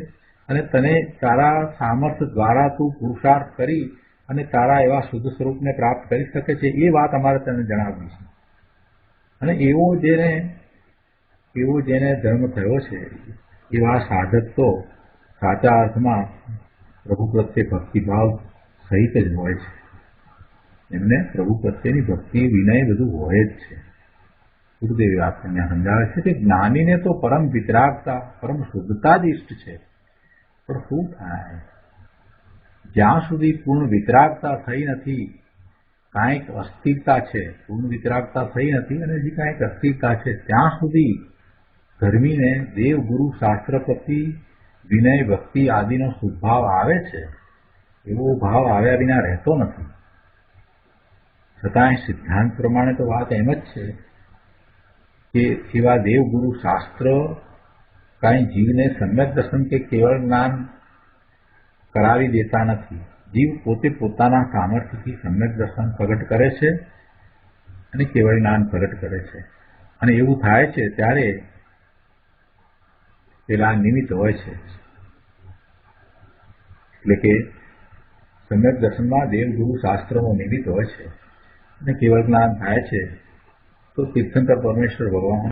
અને તને તારા સામર્થ્ય દ્વારા તું પુરુષાર્થ કરી અને તારા એવા શુદ્ધ સ્વરૂપને પ્રાપ્ત કરી શકે છે, એ વાત અમારે તને જણાવવી છે. અને એવો જેને ધર્મ થયો છે એવા સાધક તો સાચા અર્થમાં પ્રભુ પ્રત્યે ભક્તિભાવ સહિત જ હોય છે. એમને પ્રભુ પ્રત્યેની ભક્તિ, વિનય બધું હોય જ છે. ગુરુદેવ આપણને સમજાવે છે કે જ્ઞાનીને તો પરમ વિતરાગતા, પરમ શુદ્ધતા જ ઇષ્ટ છે. પણ શું થાય? જ્યાં સુધી પૂર્ણ વિતરાગતા થઈ નથી, કાંઈક અસ્થિરતા છે, પૂર્ણ વિતરાગતા થઈ નથી અને હજી કાંઈક અસ્થિરતા છે, ત્યાં સુધી ધર્મીને દેવ ગુરુ શાસ્ત્ર પ્રતિ વિનય ભક્તિ આદિનો સુભાવ આવે છે. એવો ભાવ આવ્યા વિના રહેતો નથી. છતાંય સિદ્ધાંત પ્રમાણે તો વાત એમ જ છે કે એવા દેવ ગુરુ શાસ્ત્ર કાંઈ જીવને સમ્યક દર્શન કે કેવળ જ્ઞાન કરાવી દેતા નથી. જીવ પોતે પોતાના સામર્થ્યથી સમ્યક દર્શન પ્રગટ કરે છે અને કેવળ જ્ઞાન પ્રગટ કરે છે. અને એવું થાય છે ત્યારે પેલા નિમિત્ત હોય છે, એટલે કે સમ્યક દર્શનમાં દેવ ગુરુ શાસ્ત્રનો નિમિત્ત હોય છે અને કેવળ જ્ઞાન થાય છે તો તીર્થંકર પરમેશ્વર ભગવાન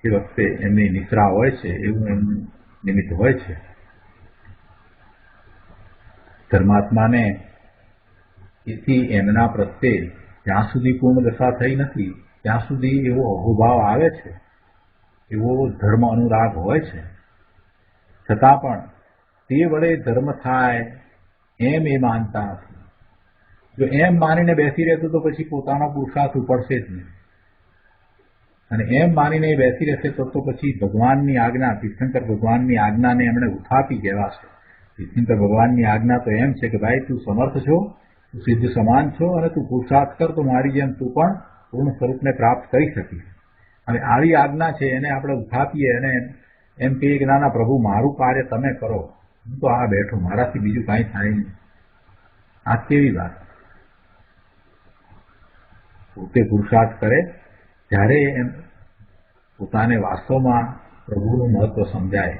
એ વખતે એમની નિશ્રા હોય છે, એવું એમનું નિમિત્ત હોય છે. ધર્માત્માને એથી એમના પ્રત્યે જ્યાં સુધી પૂર્ણ દશા થઈ નથી ત્યાં સુધી એવો અહોભાવ આવે છે, એવો ધર્મ અનુરાગ હોય છે. છતાં પણ તે વડે ધર્મ થાય એમ એ માનતા નથી. જો એમ માનીને બેસી રહેતો તો પછી પોતાનો પુરુષાર્થ ઉપડશે જ નહીં. અને એમ માનીને બેસી રહેશે તો પછી ભગવાનની આજ્ઞા, તીર્થંકર ભગવાનની આજ્ઞાને એમણે ઉથાપી કહેવાશે. તીર્થંકર ભગવાનની આજ્ઞા તો એમ છે કે ભાઈ તું સમર્થ છો, તું સિદ્ધ સમાન છો અને તું પુરુષાર્થ કર તો મારી જેમ તું પણ પૂર્ણ સ્વરૂપને પ્રાપ્ત કરી શકીશ. હવે આવી આજ્ઞા છે એને આપણે ઉથાપીએ અને એમ કહીએ કે ના પ્રભુ મારું કાર્ય તમે કરો, હું તો આ બેઠો, મારાથી બીજું કાંઈ થાય નહીં. આ કેવી વાત? પોતે પુરુષાર્થ કરે ત્યારે એમ પોતાને વાસ્તવમાં પ્રભુનું મહત્વ સમજાય.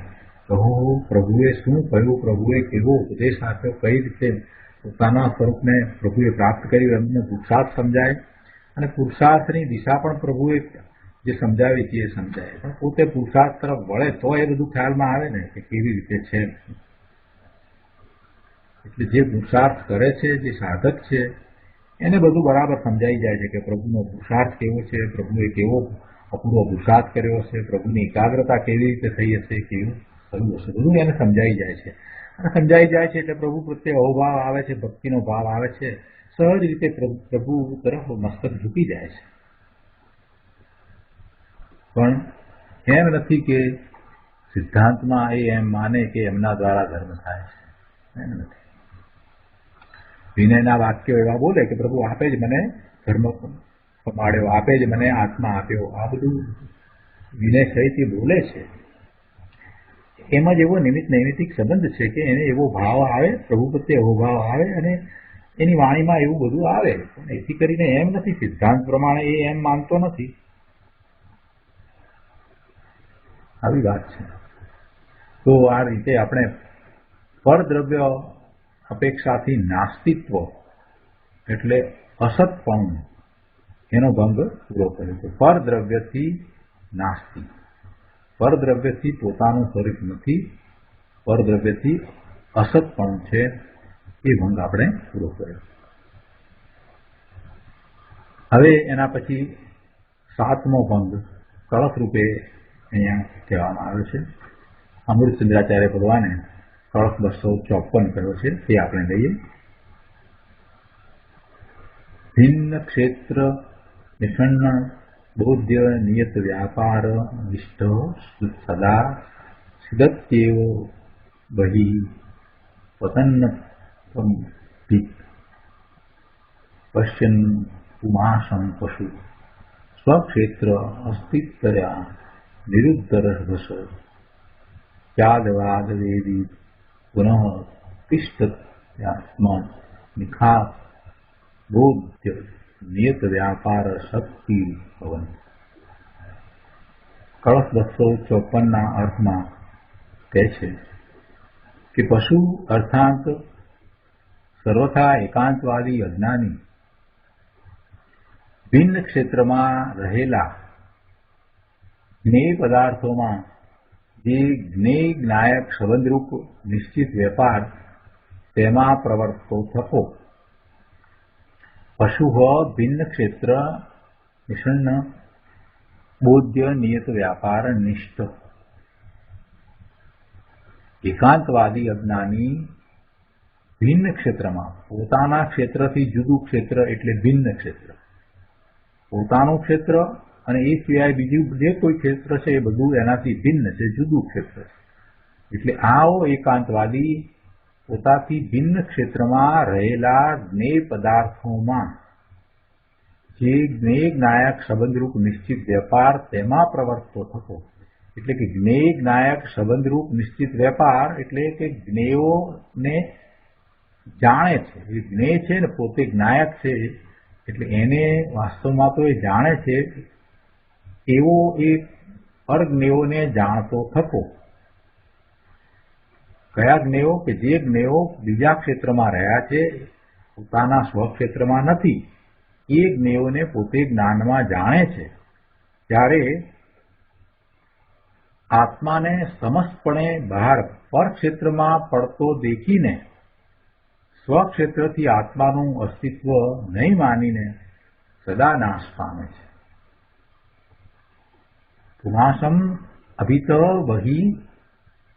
પ્રભુએ શું કહ્યું, પ્રભુએ કેવો ઉપદેશ આપ્યો, કઈ રીતે પોતાના સ્વરૂપને પ્રભુએ પ્રાપ્ત કર્યું એમને પુરુષાર્થ સમજાય. અને પુરુષાર્થની દિશા પણ પ્રભુએ જે સમજાવી છે એ સમજાય. પણ પોતે પુરુષાર્થ તરફ વળે તો એ બધું ખ્યાલમાં આવે ને કે કેવી રીતે છે. એટલે જે પુરુષાર્થ કરે છે, જે સાધક છે, એને બધું બરાબર સમજાઈ જાય છે કે પ્રભુનો પુરુષાર્થ કેવો છે, પ્રભુએ કેવો અપૂર્વ પુરુષાર્થ કર્યો હશે, પ્રભુની એકાગ્રતા કેવી રીતે થઈ હશે, કેવું થયું હશે, બધું એને સમજાઈ જાય છે. અને સમજાઈ જાય છે એટલે પ્રભુ પ્રત્યે અહોભાવ આવે છે, ભક્તિનો ભાવ આવે છે, સહજ રીતે પ્રભુ તરફ મસ્તક ઝૂકી જાય છે. પણ એમ નથી કે સિદ્ધાંતમાં એ એમ માને કે એમના દ્વારા ધર્મ થાય છે, એમ નથી. વિનયના વાક્યો એવા બોલે કે પ્રભુ આપે જ મને ધર્મ કમાડ્યો, આપે જ મને આત્મા આપ્યો, આ બધું વિનય સહિત બોલે છે. એમાં જ એવો નૈમિતિક સંબંધ છે કે એને એવો ભાવ આવે, પ્રભુ પ્રત્યે એવો ભાવ આવે અને એની વાણીમાં એવું બધું આવે. પણ એથી કરીને એમ નથી, સિદ્ધાંત પ્રમાણે એ એમ માનતો નથી. આવી વાત છે. તો આ રીતે આપણે પરદ્રવ્ય અપેક્ષાથી નાસ્તિત્વ એટલે અસતપણું એનો ભંગ પૂરો કર્યો છે. પરદ્રવ્યથી નાસ્તિ, પરદ્રવ્યથી પોતાનું સ્વરૂપ નથી, પરદ્રવ્યથી અસતપણું છે, એ ભંગ આપણે પૂરો કર્યો. હવે એના પછી 7મો ભંગ કળશ રૂપે અહીંયા કહેવામાં આવ્યો છે. અમૃતચંદ્રાચાર્ય ભગવાને કળશ 254 કર્યો છે, તે આપણે લઈએ. ભિન્ન ક્ષેત્ર નિષન્ન બોધ્ય નિયત વ્યાપાર નિષ્ઠ સદા સિદ્ધત્યેવ બહિ પતન્ન પશ્યન ઉમાસમ પશુ સ્વક્ષેત્ર અસ્તિત્વયા નિરુદ્ધરસ ત્યાદવાદ વેદી પુનઃ તિષ્ઠત્યાત્મા નિખા બોધ્ય નિયત વ્યાપાર શક્તિ ભવન. કળશ 254ના અર્થમાં કહે છે કે પશુ અર્થાંત સર્વથા એકાંતવાદી અજ્ઞાની ભિન્ન ક્ષેત્રમાં રહેલા જ્ઞેય પદાર્થોમાં જે જ્ઞેય જ્ઞાયક સંબંધરૂપ નિશ્ચિત વેપાર તેમાં પ્રવર્તતો થકો. પશુ ભિન્ન ક્ષેત્ર નિષન્ન બોધ્ય નિયત વ્યાપાર નિષ્ઠ. એકાંતવાદી અજ્ઞાની ભિન્ન ક્ષેત્રમાં, પોતાના ક્ષેત્રથી જુદું ક્ષેત્ર એટલે ભિન્ન ક્ષેત્ર. પોતાનું ક્ષેત્ર અને એ સિવાય બીજું જે કોઈ ક્ષેત્ર છે એ બધું એનાથી ભિન્ન છે, જુદું ક્ષેત્ર છે. એટલે આવો એકાંતવાદી પોતાથી ભિન્ન ક્ષેત્રમાં રહેલા જ્ઞેય પદાર્થોમાં જે જ્ઞેય જ્ઞાયક સંબંધરૂપ નિશ્ચિત વેપાર તેમાં પ્રવર્તતો થતો. એટલે કે જ્ઞેય જ્ઞાયક સંબંધરૂપ નિશ્ચિત વેપાર એટલે કે જ્ઞેયોને જાણે છે. એ જ્ઞેય છે ને પોતે જ્ઞાયક છે, એટલે એને વાસ્તવમાં તો એ જાણે છે એવો એ પરજ્ઞેયોને જાણતો થતો. કયા જ્ઞેયો? કે જે જ્ઞેયો બીજા ક્ષેત્રમાં રહ્યા છે, પોતાના સ્વક્ષેત્રમાં નથી, એ જ્ઞેયોને પોતે જ્ઞાનમાં જાણે છે. ત્યારે આત્માને સમસ્તપણે બહાર પરક્ષેત્રમાં પડતો દેખીને સ્વક્ષેત્રથી આત્માનું અસ્તિત્વ નહીં માનીને સદા નાશ પામે છે. પુનાસમ અભિત વહી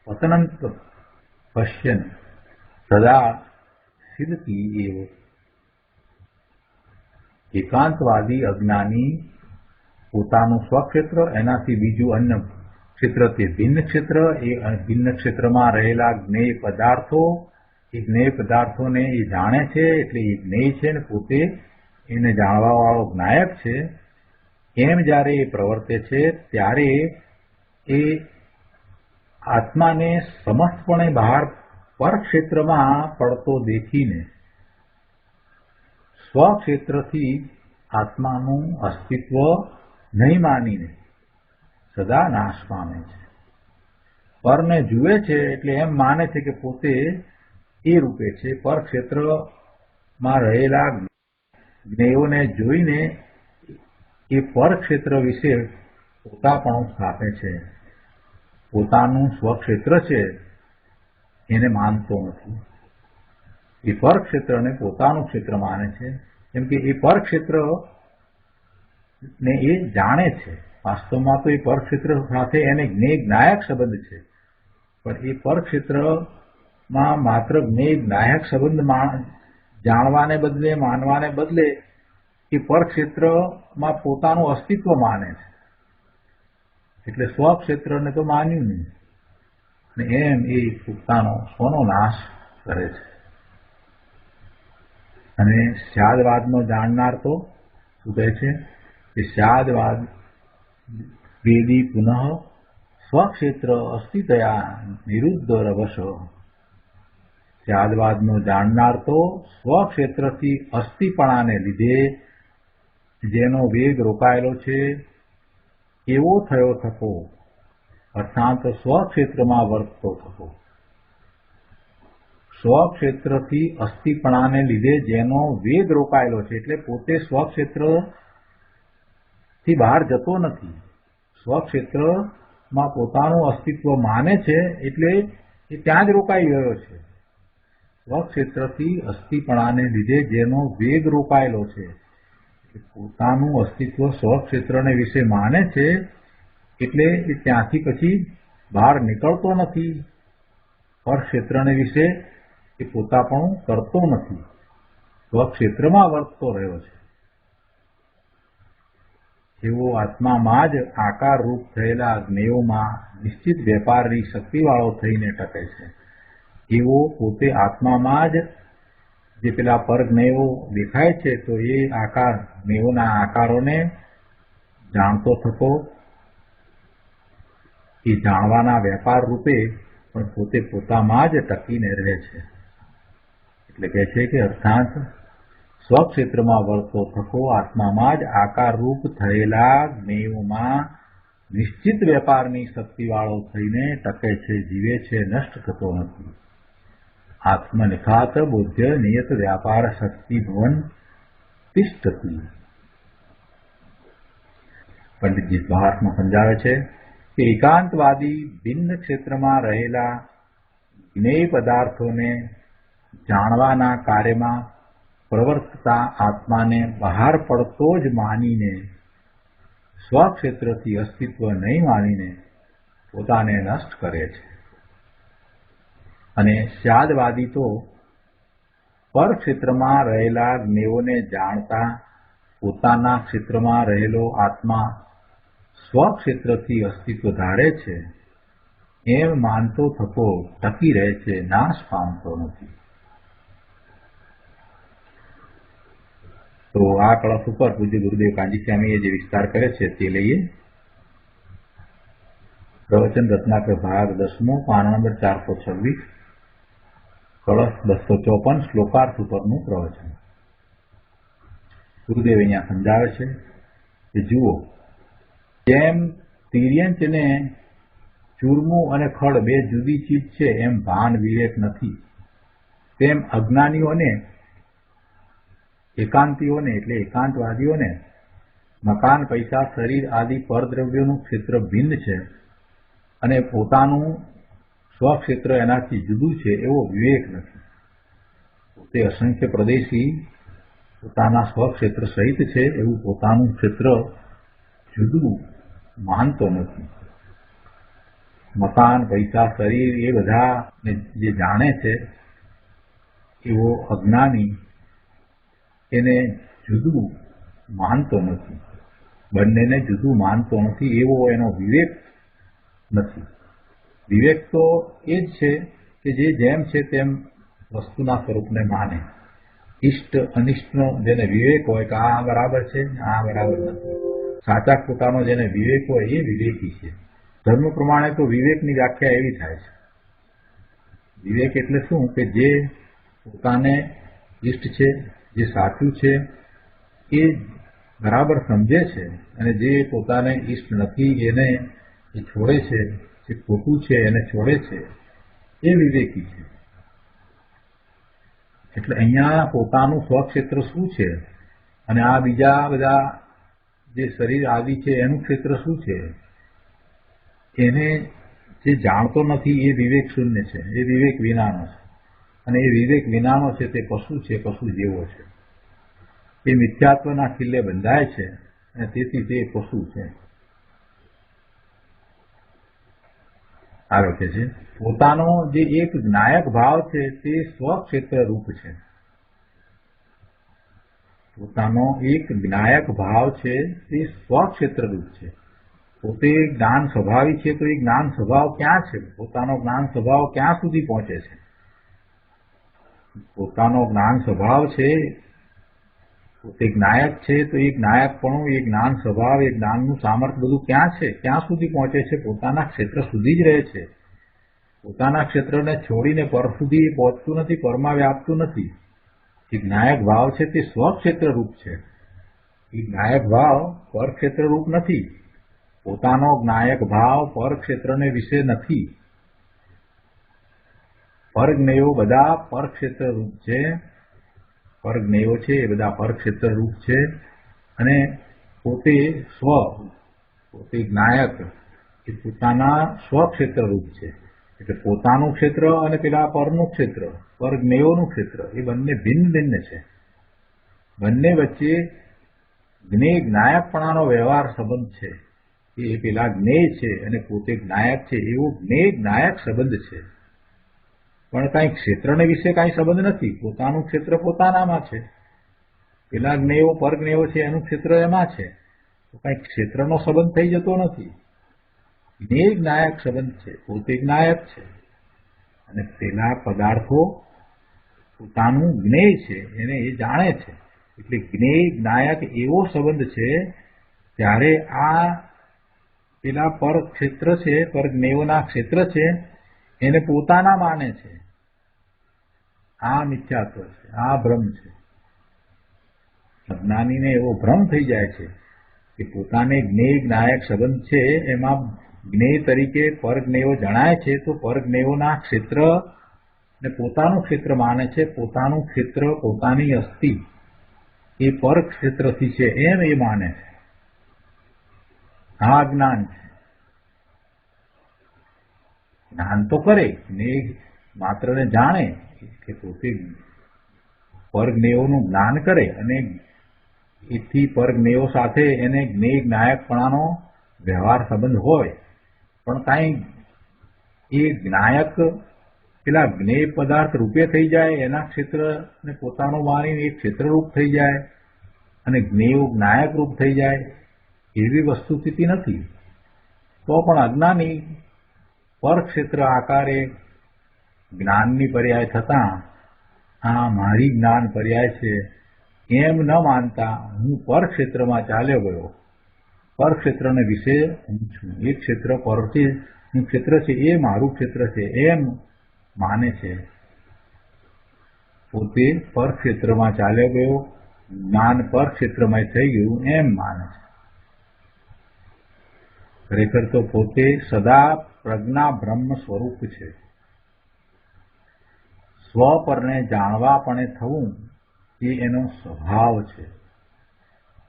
પતનંત પશ્યન સદા સિદ્ધતી એવ. એકાંતવાદી અજ્ઞાની પોતાનું સ્વક્ષેત્ર, એનાથી બીજું અન્ય ક્ષેત્ર તે ભિન્ન ક્ષેત્ર, એ ભિન્ન ક્ષેત્રમાં રહેલા જ્ઞેય પદાર્થો, એ જ્ઞેય પદાર્થોને એ જાણે છે. એટલે એ જ્ઞેય છે ને પોતે એને જાણવાવાળો જ્ઞાયક છે. એમ જ્યારે એ પ્રવર્તે છે ત્યારે એ આત્માને સમસ્તપણે બહાર પરક્ષેત્રમાં પડતો દેખીને સ્વક્ષેત્રથી આત્માનું અસ્તિત્વ નહીં માનીને સદા નાશ પામે છે. પરને જુએ છે એટલે એમ માને છે કે પોતે એ રૂપે છે. પરક્ષેત્રમાં રહેલા જ્ઞેયોને જોઈને એ પરક્ષેત્ર વિશે પોતાપણું સ્થાપે છે. પોતાનું સ્વક્ષેત્ર છે એને માનતો નથી. એ પરક્ષેત્રને પોતાનું ક્ષેત્ર માને છે, કેમ કે એ પરક્ષેત્ર ને એ જાણે છે. વાસ્તવમાં તો એ પરક્ષેત્ર સાથે એને જ્ઞેય જ્ઞાયક સંબંધ છે, પણ એ પરક્ષેત્રમાં માત્ર જ્ઞેય જ્ઞાયક સંબંધ જાણવાને બદલે, માનવાને બદલે એ પરક્ષેત્રમાં પોતાનું અસ્તિત્વ માને છે. એટલે સ્વક્ષેત્રને તો માન્યું નહીં, અને એમ એ પોતાનો સ્વનો નાશ કરે છે. અને સ્યાદવાદનો જાણનાર તો શું કહે છે કે સ્યાદવાદ વેદી પુનઃ સ્વક્ષેત્ર અસ્થિતયા નિરુદ્ધ રવશ. સ્યાદવાદનો જાણનાર તો સ્વક્ષેત્રથી અસ્થિપણાને લીધે જેનો વેગ રોકાયેલો છે એવો થયો થકો, અર્થાત સ્વક્ષેત્રમાં વર્તતો થકો. સ્વક્ષેત્રથી અસ્થિપણાને લીધે જેનો વેગ રોકાયેલો છે, એટલે પોતે સ્વક્ષેત્રથી બહાર જતો નથી, સ્વક્ષેત્રમાં પોતાનું અસ્તિત્વ માને છે, એટલે એ ત્યાં જ રોકાઈ ગયો છે. સ્વક્ષેત્રથી અસ્થિપણાને લીધે જેનો વેગ રોકાયેલો છે, પોતાનું અસ્તિત્વ સ્વક્ષેત્રને વિશે માને છે, એટલે એ ત્યાંથી પછી બહાર નીકળતો નથી. પરક્ષેત્રને વિશે એ પોતાપણું કરતો નથી, સ્વક્ષેત્રમાં વર્તતો રહ્યો છે. એવો આત્મામાં જ આકાર રૂપ થયેલા જ્ઞેયોમાં નિશ્ચિત વેપારની શક્તિવાળો થઈને ટકે છે. એવો પોતે આત્મામાં જ જે પેલા પરજ્ઞેયો દેખાય છે, તો એ આકાર, જ્ઞેયોના આકારોને જાણતો થતો, એ જાણવાના વેપાર રૂપે પણ પોતે પોતામાં જ ટકીને રહે છે. એટલે કહે છે કે અર્થાત સ્વક્ષેત્રમાં વર્તો થકો આત્મામાં જ આકાર રૂપ થયેલા જ્ઞેયોમાં નિશ્ચિત વેપારની શક્તિવાળો થઈને ટકે છે, જીવે છે, નષ્ટ થતો નથી. આત્મનિખાત બોધ્ય નિયત વ્યાપાર શક્તિ ભવન તિષ્ઠતી. પંડિતજી બહારમાં સમજાવે છે કે એકાંતવાદી ભિન્ન ક્ષેત્રમાં રહેલા જ્ઞેય પદાર્થોને જાણવાના કાર્યમાં પ્રવર્તતા આત્માને બહાર પડતો જ માનીને, સ્વક્ષેત્રથી અસ્તિત્વ નહીં માનીને પોતાને નષ્ટ કરે છે. અને સ્યાદવાદી તો પરક્ષેત્રમાં રહેલા જ્ઞેયોને જાણતા પોતાના ક્ષેત્રમાં રહેલો આત્મા સ્વક્ષેત્રથી અસ્તિત્વ ધારે છે એમ માનતો થતો ટકી રહે છે, નાશ પામતો નથી. તો આ કળશ ઉપર પૂજ્ય ગુરુદેવ કાંજીસ્વામીએ જે વિસ્તાર કરે છે તે લઈએ. પ્રવચન રત્નાકર ભાગ 10, પાન નંબર 426, કળશ 254, શ્લોકાર્થ ઉપરનું પ્રવચન. ગુરુદેવ અહીંયા સમજાવે છે કે જુઓ, જેમ તિર્યંચને ચૂરમું અને ખડ બે જુદી ચીજ છે એમ ભાન વિવેક નથી, તેમ અજ્ઞાનીઓને, એકાંતીઓને એટલે એકાંતવાદીઓને મકાન, પૈસા, શરીર આદિ પરદ્રવ્યોનું ક્ષેત્ર ભિન્ન છે અને પોતાનું સ્વક્ષેત્ર એનાથી જુદું છે એવો વિવેક નથી. પોતે અસંખ્ય પ્રદેશી પોતાના સ્વક્ષેત્ર સહિત છે એવું પોતાનું ક્ષેત્ર જુદું માનતો નથી. મકાન, પૈસા, શરીર એ બધાને જે જાણે છે એવો અજ્ઞાની એને જુદું માનતો નથી, બંનેને જુદું માનતો નથી એવો એનો વિવેક નથી. વિવેક તો એ જ છે કે જે જેમ છે તેમ વસ્તુના સ્વરૂપને માને. ઇષ્ટ અનિષ્ટનો જેને વિવેક હોય કે આ બરાબર છે, આ બરાબર નથી, સાચા ખોટાનો જેને વિવેક હોય એ વિવેકી છે. ધર્મ પ્રમાણે તો વિવેકની વ્યાખ્યા એવી થાય છે. વિવેક એટલે શું કે જે પોતાને ઇષ્ટ છે, જે સાચું છે એ બરાબર સમજે છે અને જે પોતાને ઇષ્ટ નથી એને એ છોડે છે, જે ખોટું છે એને છોડે છે, એ વિવેકી છે. એટલે અહીંયા પોતાનું સ્વક્ષેત્ર શું છે અને આ બીજા બધા જે શરીર આદિ છે એનું ક્ષેત્ર શું છે એને જે જાણતો નથી એ વિવેક શૂન્ય છે, એ વિવેક વિનાનો છે. અને એ વિવેક વિનાનો છે તે પશુ છે, પશુ જેવો છે. એ મિથ્યાત્વના ખિલ્લે બંધાય છે અને તેથી તે પશુ છે. આવે છે પોતાનો જે એક જ્ઞાયક ભાવ છે તે સ્વક્ષેત્ર રૂપ છે. પોતાનો એક જ્ઞાયક ભાવ છે તે સ્વક્ષેત્ર રૂપ છે. પોતે જ્ઞાન સ્વભાવી છે તો એ જ્ઞાન સ્વભાવ ક્યાં છે? પોતાનો જ્ઞાન સ્વભાવ ક્યાં સુધી પહોંચે છે? પોતાનો જ્ઞાન સ્વભાવ છે, પોતે જ્ઞાયક છે તો એ જ્ઞાયકપણું, એ જ્ઞાન સ્વભાવ, એ જ્ઞાનનું સામર્થ્ય બધું ક્યાં છે? ક્યાં સુધી પહોંચે છે? પોતાના ક્ષેત્ર સુધી જ રહે છે. પોતાના ક્ષેત્રને છોડીને પર સુધી પહોંચતું નથી, પરમાં વ્યાપતું નથી. એ જ્ઞાયક ભાવ છે તે સ્વક્ષેત્ર રૂપ છે. એ જ્ઞાયક ભાવ પરક્ષેત્ર રૂપ નથી. પોતાનો જ્ઞાયક ભાવ પરક્ષેત્રને વિશે નથી. પરજ્ઞેયો બધા પરક્ષેત્ર રૂપ છે. પરજ્ઞેયો છે એ બધા પરક્ષેત્ર રૂપ છે અને પોતે પોતે જ્ઞાયક એ પોતાના સ્વક્ષેત્ર રૂપ છે. એટલે પોતાનું ક્ષેત્ર અને પેલા પરનું ક્ષેત્ર, પરજ્ઞેયોનું ક્ષેત્ર એ બંને ભિન્ન ભિન્ન છે. બંને વચ્ચે જ્ઞેય જ્ઞાયકપણાનો વ્યવહાર સંબંધ છે. એ પેલા જ્ઞેય છે અને પોતે જ્ઞાયક છે એવો જ્ઞેય જ્ઞાયક સંબંધ છે. પણ કાંઈ ક્ષેત્રને વિશે કાંઈ સંબંધ નથી. પોતાનું ક્ષેત્ર પોતાનામાં છે, પેલા જ્ઞેયો પરજ્ઞેયો છે એનું ક્ષેત્ર એમાં છે. તો કાંઈ ક્ષેત્રનો સંબંધ થઈ જતો નથી. જ્ઞેય જ્ઞાયક સંબંધ છે. પોતે જ્ઞાયક છે અને પેલા પદાર્થો પોતાનું જ્ઞેય છે એને એ જાણે છે. એટલે જ્ઞેય જ્ઞાયક એવો સંબંધ છે ત્યારે આ પેલા પર ક્ષેત્ર છે, પર જ્ઞેયોના ક્ષેત્ર છે એને પોતાના માને છે. આ મિથ્યાત્વ છે, આ ભ્રમ છે. અજ્ઞાનીને એવો ભ્રમ થઈ જાય છે કે પોતાને જ્ઞેય જ્ઞાયક સંબંધ છે, એમાં જ્ઞેય તરીકે પરજ્ઞેયો જણાય છે તો પરજ્ઞેયોના ક્ષેત્ર ને પોતાનું ક્ષેત્ર માને છે. પોતાનું ક્ષેત્ર, પોતાની અસ્થિ એ પર ક્ષેત્રથી છે એમ એ માને છે. આ જ્ઞાન છે. જ્ઞાન તો કરે, જ્ઞેય માત્રને જાણે કે પોતે પરજ્ઞેયોનું જ્ઞાન કરે અને એથી પરજ્ઞેયો સાથે એને જ્ઞેય જ્ઞાયકપણાનો વ્યવહાર સંબંધ હોય, પણ કાંઈ એ જ્ઞાયક પેલા જ્ઞેય પદાર્થ રૂપે થઈ જાય, એના ક્ષેત્રને પોતાનું માનીને એ ક્ષેત્રરૂપ થઈ જાય અને જ્ઞેયો જ્ઞાયક રૂપ થઈ જાય, એવી વસ્તુસ્થિતિ નથી. તો પણ અજ્ઞાની પરક્ષેત્ર આકારે જ્ઞાનની પર્યાય થતાં આ મારી જ્ઞાન પર્યાય છે એમ ન માનતા હું પરક્ષેત્રમાં ચાલ્યો ગયો, પરક્ષેત્રને વિશે હું છું, એ ક્ષેત્ર પરથી ક્ષેત્ર છે, એ મારું ક્ષેત્ર છે એમ માને છે. પોતે પરક્ષેત્રમાં ચાલ્યો ગયો, જ્ઞાન પરક્ષેત્રમાં થઈ ગયું એમ માને છે. ખરેખર તો પોતે સદા પ્રજ્ઞા બ્રહ્મ સ્વરૂપ છે. સ્વ પરને જાણવાપણે થવું એ એનો સ્વભાવ છે.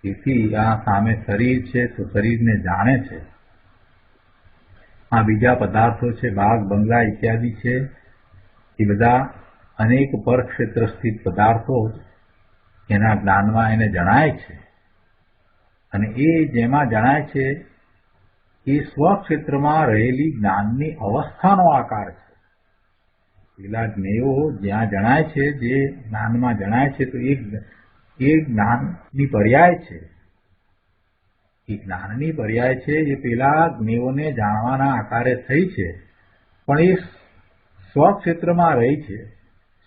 તેથી આ સામે શરીર છે તો શરીરને જાણે છે. આ બીજા પદાર્થો છે, બાગ બંગલા ઇત્યાદિ છે, એ બધા અનેક પરક્ષેત્ર સ્થિત પદાર્થો એના જ્ઞાનમાં એને જણાય છે. અને એ જેમાં જણાય છે એ સ્વક્ષેત્રમાં રહેલી જ્ઞાનની અવસ્થાનો આકાર છે. પેલા જ્ઞેયો જ્યાં જણાય છે, જે જ્ઞાનમાં જણાય છે, તો એ જ્ઞાનની પર્યાય છે. એ જ્ઞાનની પર્યાય છે, એ પેલા જ્ઞેયોને જાણવાના આકારે થઈ છે, પણ એ સ્વક્ષેત્રમાં રહી છે.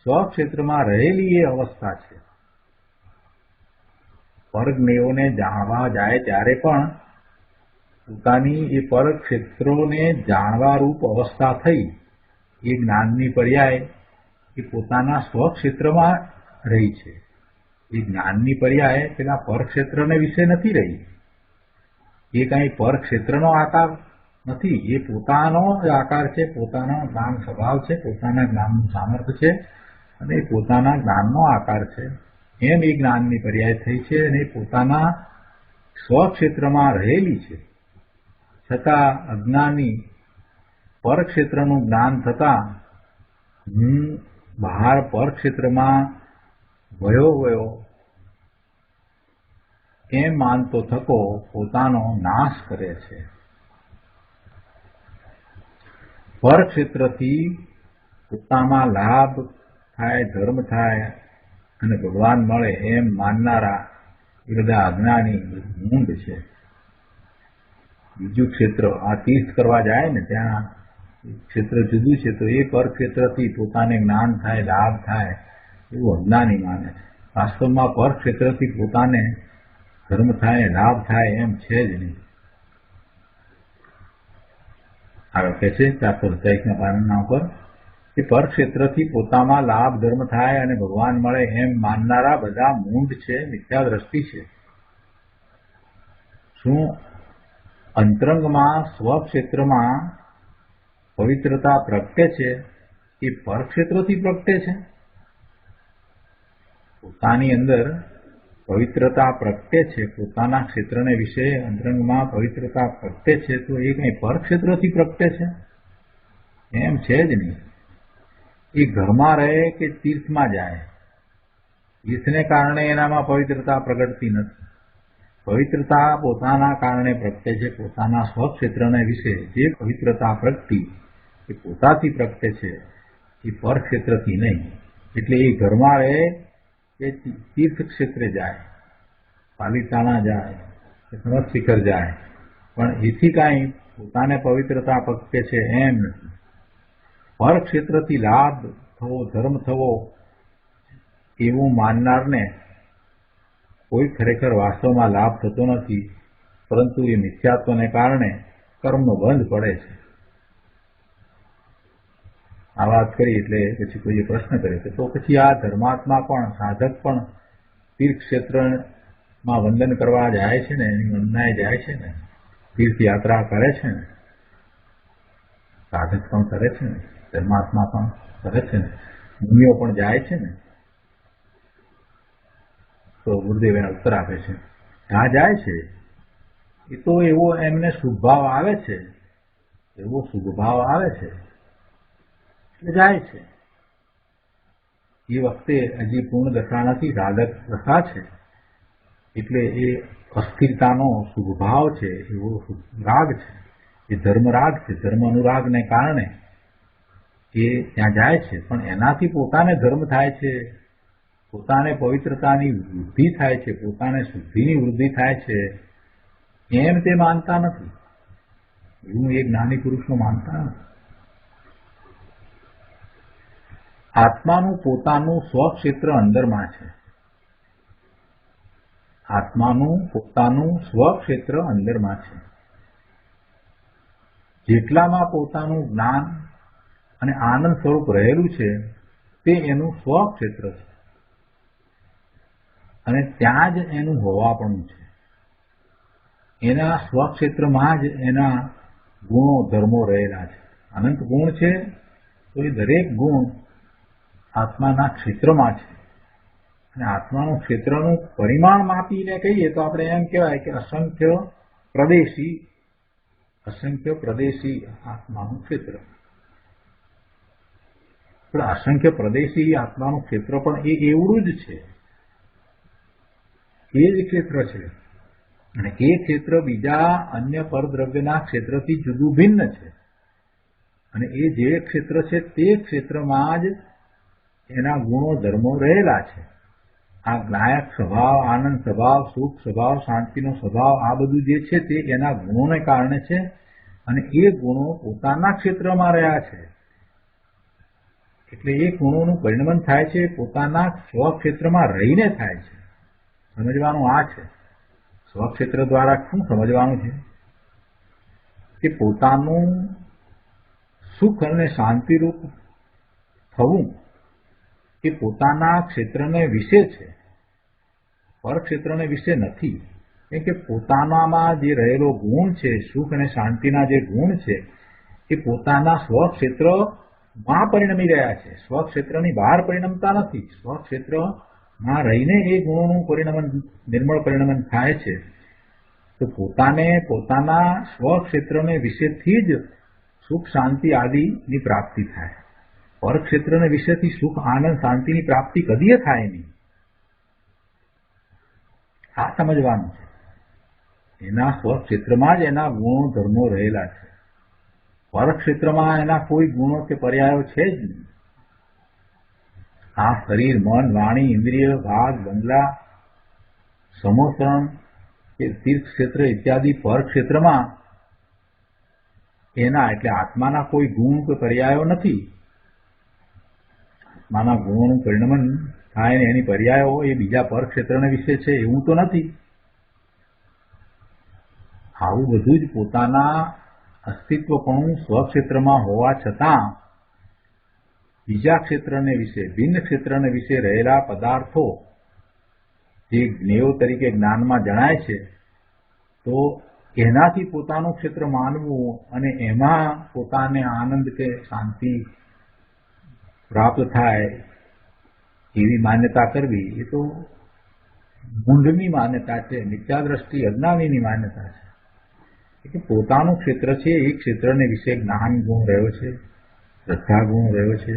સ્વક્ષેત્રમાં રહેલી એ અવસ્થા છે. પરજ્ઞેયોને જાણવા જાય ત્યારે પણ પોતાની એ પરક્ષેત્રોને જાણવા રૂપ અવસ્થા થઈ. એ જ્ઞાનની પર્યાય એ પોતાના સ્વક્ષેત્રમાં રહી છે. એ જ્ઞાનની પર્યાય પેલા પરક્ષેત્રને વિશે નથી રહી. એ કઈ પરક્ષેત્રનો આકાર નથી, એ પોતાનો જ આકાર છે, પોતાનો જ્ઞાન સ્વભાવ છે, પોતાના જ્ઞાનનું સામર્થ્ય છે અને એ પોતાના જ્ઞાનનો આકાર છે. એમ એ જ્ઞાનની પર્યાય થઈ છે અને પોતાના સ્વક્ષેત્રમાં રહેલી છે. છતાં અજ્ઞાની પરક્ષેત્રનું જ્ઞાન થતાં હું બહાર પરક્ષેત્રમાં વયો એમ માનતો થકો પોતાનો નાશ કરે છે. પરક્ષેત્રથી પોતામાં લાભ થાય, ધર્મ થાય અને ભગવાન મળે એમ માનનારા એ બધા અજ્ઞાની મૂંડ છે. બીજું ક્ષેત્ર આ તીર્થ કરવા જાય ને ત્યાં ક્ષેત્ર જુદું છે, તો એ પરક્ષેત્રથી પોતાને જ્ઞાન થાય, લાભ થાય એવું અજ્ઞાની માને છે. વાસ્તવમાં પરક્ષેત્રથી પોતાને ધર્મ થાય, લાભ થાય એમ છે જ નહીં. આગળ કહે છે 427 પાનાના ઉપર કે પરક્ષેત્રથી પોતામાં લાભ ધર્મ થાય અને ભગવાન મળે એમ માનનારા બધા મૂંઢ છે, મિથ્યા દ્રષ્ટિ છે. શું અંતરંગમાં સ્વક્ષેત્રમાં પવિત્રતા પ્રગટે છે એ પરક્ષેત્રથી પ્રગટે છે? પોતાની અંદર પવિત્રતા પ્રગટે છે, પોતાના ક્ષેત્રને વિશે અંતરંગમાં પવિત્રતા પ્રગટે છે, તો એ કઈ પરક્ષેત્રથી પ્રગટે છે? એમ છે જ નહીં. એ ઘરમાં રહે કે તીર્થમાં જાય, તીર્થને કારણે એનામાં પવિત્રતા પ્રગટતી નથી. પવિત્રતા પોતાના કારણે પ્રગટે છે. પોતાના સ્વક્ષેત્રને વિશે જે પવિત્રતા પ્રગટી એ પોતાથી પ્રગટે છે, એ પરક્ષેત્રથી નહીં. એટલે એ ઘરમાં રહે કે તીર્થ ક્ષેત્રે જાય, પાલિતાણા જાય કે સનત શિખર જાય, પણ એથી કાંઈ પોતાને પવિત્રતા પ્રગટે છે એમ નથી. પરક્ષેત્રથી લાભ થવો, ધર્મ થવો એવું માનનારને કોઈ ખરેખર વાસ્તવમાં લાભ થતો નથી, પરંતુ એ મિથ્યાત્વને કારણે કર્મનો બંધ પડે છે. આ વાત કરી એટલે પછી કોઈએ પ્રશ્ન કર્યો કે તો પછી આ ધર્માત્મા પણ, સાધક પણ તીર્થક્ષેત્રમાં વંદન કરવા જાય છે ને, એની વંદનાએ જાય છે ને, તીર્થયાત્રા કરે છે ને, સાધક પણ કરે છે ને, ધર્માત્મા પણ કરે છે ને, મુનિઓ પણ જાય છે ને. તો ગુરુદેવ એનો ઉત્તર આપે છે, ત્યાં જાય છે એ તો એવો એમને શુભભાવ આવે છે, એવો શુભભાવ આવે છે એટલે જાય છે. એ વખતે હજી પૂર્ણ દશા નથી, સાધક દશા છે, એટલે એ અસ્થિરતાનો શુભભાવ છે, એવો રાગ છે, એ ધર્મ રાગ છે. ધર્મ અનુરાગને કારણે એ ત્યાં જાય છે, પણ એનાથી પોતાને ધર્મ થાય છે, પોતાને પવિત્રતાની વૃદ્ધિ થાય છે, પોતાને શુદ્ધિની વૃદ્ધિ થાય છે, એમ તે માનતા નથી. એવું એ જ્ઞાની પુરુષો માનતા નથી. આત્માનું પોતાનું સ્વક્ષેત્ર અંદરમાં છે. આત્માનું પોતાનું સ્વક્ષેત્ર અંદરમાં છે. જેટલામાં પોતાનું જ્ઞાન અને આનંદ સ્વરૂપ રહેલું છે તે એનું સ્વક્ષેત્ર છે અને ત્યાં જ એનું હોવાપણું છે. એના સ્વક્ષેત્રમાં જ એના ગુણો ધર્મો રહેલા છે. અનંત ગુણ છે તો એ દરેક ગુણ આત્માના ક્ષેત્રમાં છે. અને આત્માનું ક્ષેત્રનું પરિમાણ માપીને કહીએ તો આપણે એમ કહેવાય કે અસંખ્ય પ્રદેશી આત્માનું ક્ષેત્ર. પણ અસંખ્ય પ્રદેશી આત્માનું ક્ષેત્ર પણ એ એવડું જ છે, એ જ ક્ષેત્ર છે. અને એ ક્ષેત્ર બીજા અન્ય પરદ્રવ્યના ક્ષેત્રથી જુદું ભિન્ન છે. અને એ જે ક્ષેત્ર છે તે ક્ષેત્રમાં જ એના ગુણો ધર્મો રહેલા છે. આ જ્ઞાયક સ્વભાવ, આનંદ સ્વભાવ, સુખ સ્વભાવ, શાંતિનો સ્વભાવ, આ બધું જે છે તે એના ગુણોને કારણે છે. અને એ ગુણો પોતાના ક્ષેત્રમાં રહ્યા છે. એટલે એ ગુણોનું પરિણમન થાય છે પોતાના સ્વક્ષેત્રમાં રહીને થાય છે. સમજવાનું આ છે. સ્વક્ષેત્ર દ્વારા શું સમજવાનું છે કે પોતાનું સુખ અને શાંતિરૂપ થવું એ પોતાના ક્ષેત્રને વિશે છે, પરક્ષેત્રને વિશે નથી. કેમ કે પોતાનામાં જે રહેલો ગુણ છે, સુખ અને શાંતિના જે ગુણ છે, એ પોતાના સ્વક્ષેત્રમાં પરિણમી રહ્યા છે. સ્વક્ષેત્રની બહાર પરિણમતા નથી. સ્વક્ષેત્રમાં રહીને એ ગુણોનું પરિણમન, નિર્મળ પરિણમન થાય છે. તો પોતાને પોતાના સ્વક્ષેત્રને વિશેથી જ સુખ શાંતિ આદિની પ્રાપ્તિ થાય. પરક્ષેત્રને વિશેથી સુખ આનંદ શાંતિની પ્રાપ્તિ કદીએ થાય નહીં. આ સમજવાનું છે. એના સ્વક્ષેત્રમાં જ એના ગુણો ધર્મો રહેલા છે. પરક્ષેત્રમાં એના કોઈ ગુણો કે પર્યાયો છે જ નહીં. આ શરીર, મન, વાણી, ઇન્દ્રિય, ભાગ, બંગલા, સમોસરણ કે તીર્થ ક્ષેત્ર ઇત્યાદિ પરક્ષેત્રમાં એના એટલે આત્માના કોઈ ગુણ કે પર્યાયો નથી. આત્માના ગુણોનું પરિણમન થાય ને એની પર્યાયો એ બીજા પરક્ષેત્રને વિશે છે એવું તો નથી. આવું બધું જ પોતાના અસ્તિત્વપણું સ્વક્ષેત્રમાં હોવા છતાં બીજા ક્ષેત્રને વિશે, ભિન્ન ક્ષેત્રને વિશે રહેલા પદાર્થો જે જ્ઞેયો તરીકે જ્ઞાનમાં જણાય છે, તો એનાથી પોતાનું ક્ષેત્ર માનવું અને એમાં પોતાને આનંદ કે શાંતિ પ્રાપ્ત થાય એવી માન્યતા કરવી એ તો મૂંઢની માન્યતા છે, મિથ્યાદ્રષ્ટિ અજ્ઞાનીની માન્યતા છે. કે પોતાનું ક્ષેત્ર છે એ ક્ષેત્રને વિશે જ્ઞાન ગુણ રહ્યો છે, શ્રદ્ધા ગુણ રહ્યો છે,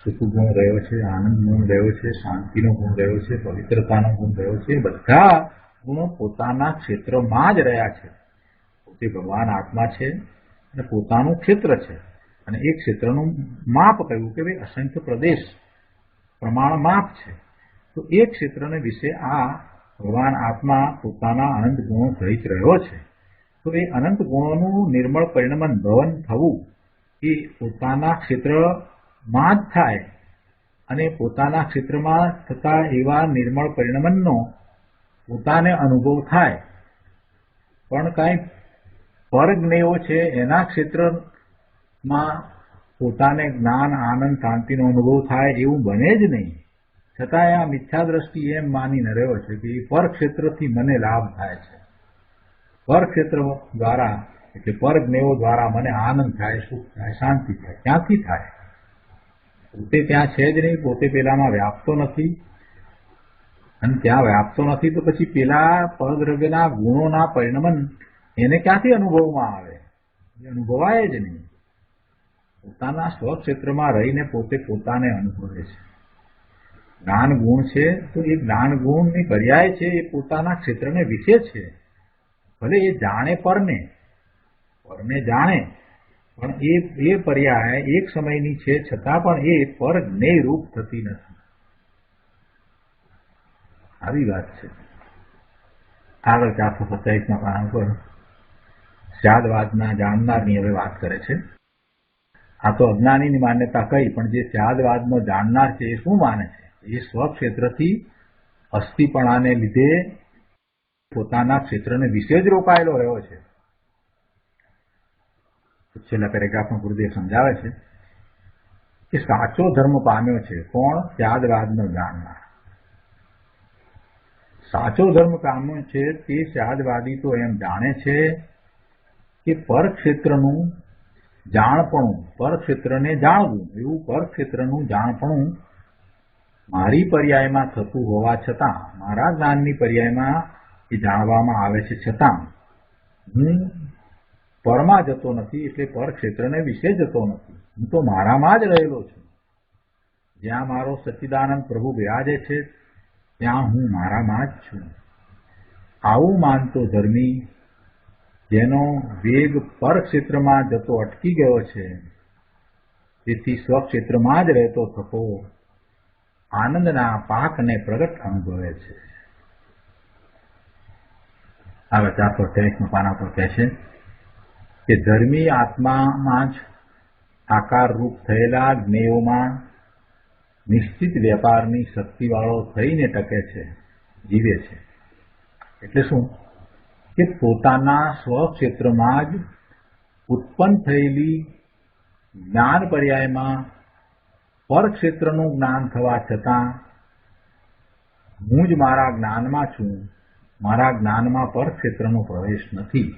સુખ ગુણ રહ્યો છે, આનંદ ગુણ રહ્યો છે, શાંતિનો ગુણ રહ્યો છે, પવિત્રતાનો ગુણ રહ્યો છે. બધા ગુણો પોતાના ક્ષેત્રમાં જ રહ્યા છે. પોતે ભગવાન આત્મા છે અને પોતાનું ક્ષેત્ર છે. અને એ ક્ષેત્રનું માપ કહ્યું કે ભાઈ અસંખ્ય પ્રદેશ પ્રમાણ માપ છે. તો એ ક્ષેત્રને વિશે આ ભગવાન આત્મા પોતાના અનંત ગુણો સહિત રહ્યો છે. તો એ અનંત ગુણોનું નિર્મળ પરિણમન ભવન થવું એ પોતાના ક્ષેત્રમાં જ થાય. અને પોતાના ક્ષેત્રમાં થતા એવા નિર્મળ પરિણમનનો પોતાને અનુભવ થાય. પણ કાંઈ પરજ્ઞેયો છે એના ક્ષેત્રમાં પોતાને જ્ઞાન આનંદ શાંતિનો અનુભવ થાય એવું બને જ નહીં. છતાંય આ મિથ્યાદ્રષ્ટિ એમ માનીને રહ્યો છે કે એ પરક્ષેત્રથી મને લાભ થાય છે, પરક્ષેત્ર દ્વારા એટલે પરજ્ઞેયો દ્વારા મને આનંદ થાય, સુખ થાય, શાંતિ થાય. ક્યાંથી થાય? પોતે ત્યાં છે જ નહીં, પોતે પેલામાં વ્યાપતો નથી. અને ત્યાં વ્યાપતો નથી તો પછી પેલા પરદ્રવ્યના ગુણોના પરિણમન એને ક્યાંથી અનુભવમાં આવે? એ અનુભવાય જ નહીં. પોતાના સ્વક્ષેત્રમાં રહીને પોતે પોતાને અનુભવે છે. જ્ઞાન ગુણ છે તો એ જ્ઞાન ગુણની પર્યાય છે એ પોતાના ક્ષેત્રને વિશે છે. ભલે એ જાણે પરને જાણે પણ એ પર્યાય એક સમયની છે, છતાં પણ એ પર જ્ઞેય રૂપ થતી નથી. આવી વાત છે. આગળ 427 પાના પર સ્યાદવાદના જાણનારની હવે વાત કરે છે. આ તો અજ્ઞાનીની માન્યતા કહી, પણ જે સ્યાદવાદનો જાણનાર છે એ શું માને છે? એ સ્વક્ષેત્રથી અસ્થિપણાને લીધે પોતાના ક્ષેત્રને વિશે જ રોકાયેલો રહ્યો છે. છેલ્લા પેરેગ્રાફમાં ગુરુદેવ સમજાવે છે કે સાચો ધર્મ પામ્યો છે કોણ? સ્યાદવાદનો જાણનાર. સાચો ધર્મ પામ્યો છે તે સ્યાદવાદી તો એમ જાણે છે કે પરક્ષેત્રનું જાણપણું, પરક્ષેત્રને જાણવું, એવું પરક્ષેત્રનું જાણપણું મારી પર્યાયમાં થતું હોવા છતાં, મારા જ્ઞાનની પર્યાયમાં એ જાણવામાં આવે છે છતાં હું પરમાં જતો નથી, એટલે પરક્ષેત્રને વિશે જતો નથી. હું તો મારામાં જ રહેલો છું. જ્યાં મારો સચ્ચિદાનંદ પ્રભુ બિરાજે છે ત્યાં હું મારામાં જ છું. આવું માનતો ધર્મી, જેનો વેગ પરક્ષેત્રમાં જતો અટકી ગયો છે, તેથી સ્વક્ષેત્રમાં જ રહેતો થતો આનંદના પાકને પ્રગટ અનુભવે છે. આગળ 423 પાના પર કહે છે કે ધર્મી આત્મામાં જ આકાર રૂપ થયેલા જ્ઞેયોમાં નિશ્ચિત વેપારની શક્તિવાળો થઈને ટકે છે, જીવે છે. એટલે શું? કે પોતાના સ્વક્ષેત્રમાં જ ઉત્પન્ન થયેલી જ્ઞાન પર્યાયમાં પરક્ષેત્રનું જ્ઞાન થવા છતાં હું જ મારા જ્ઞાનમાં છું, મારા જ્ઞાનમાં પરક્ષેત્રનો પ્રવેશ નથી,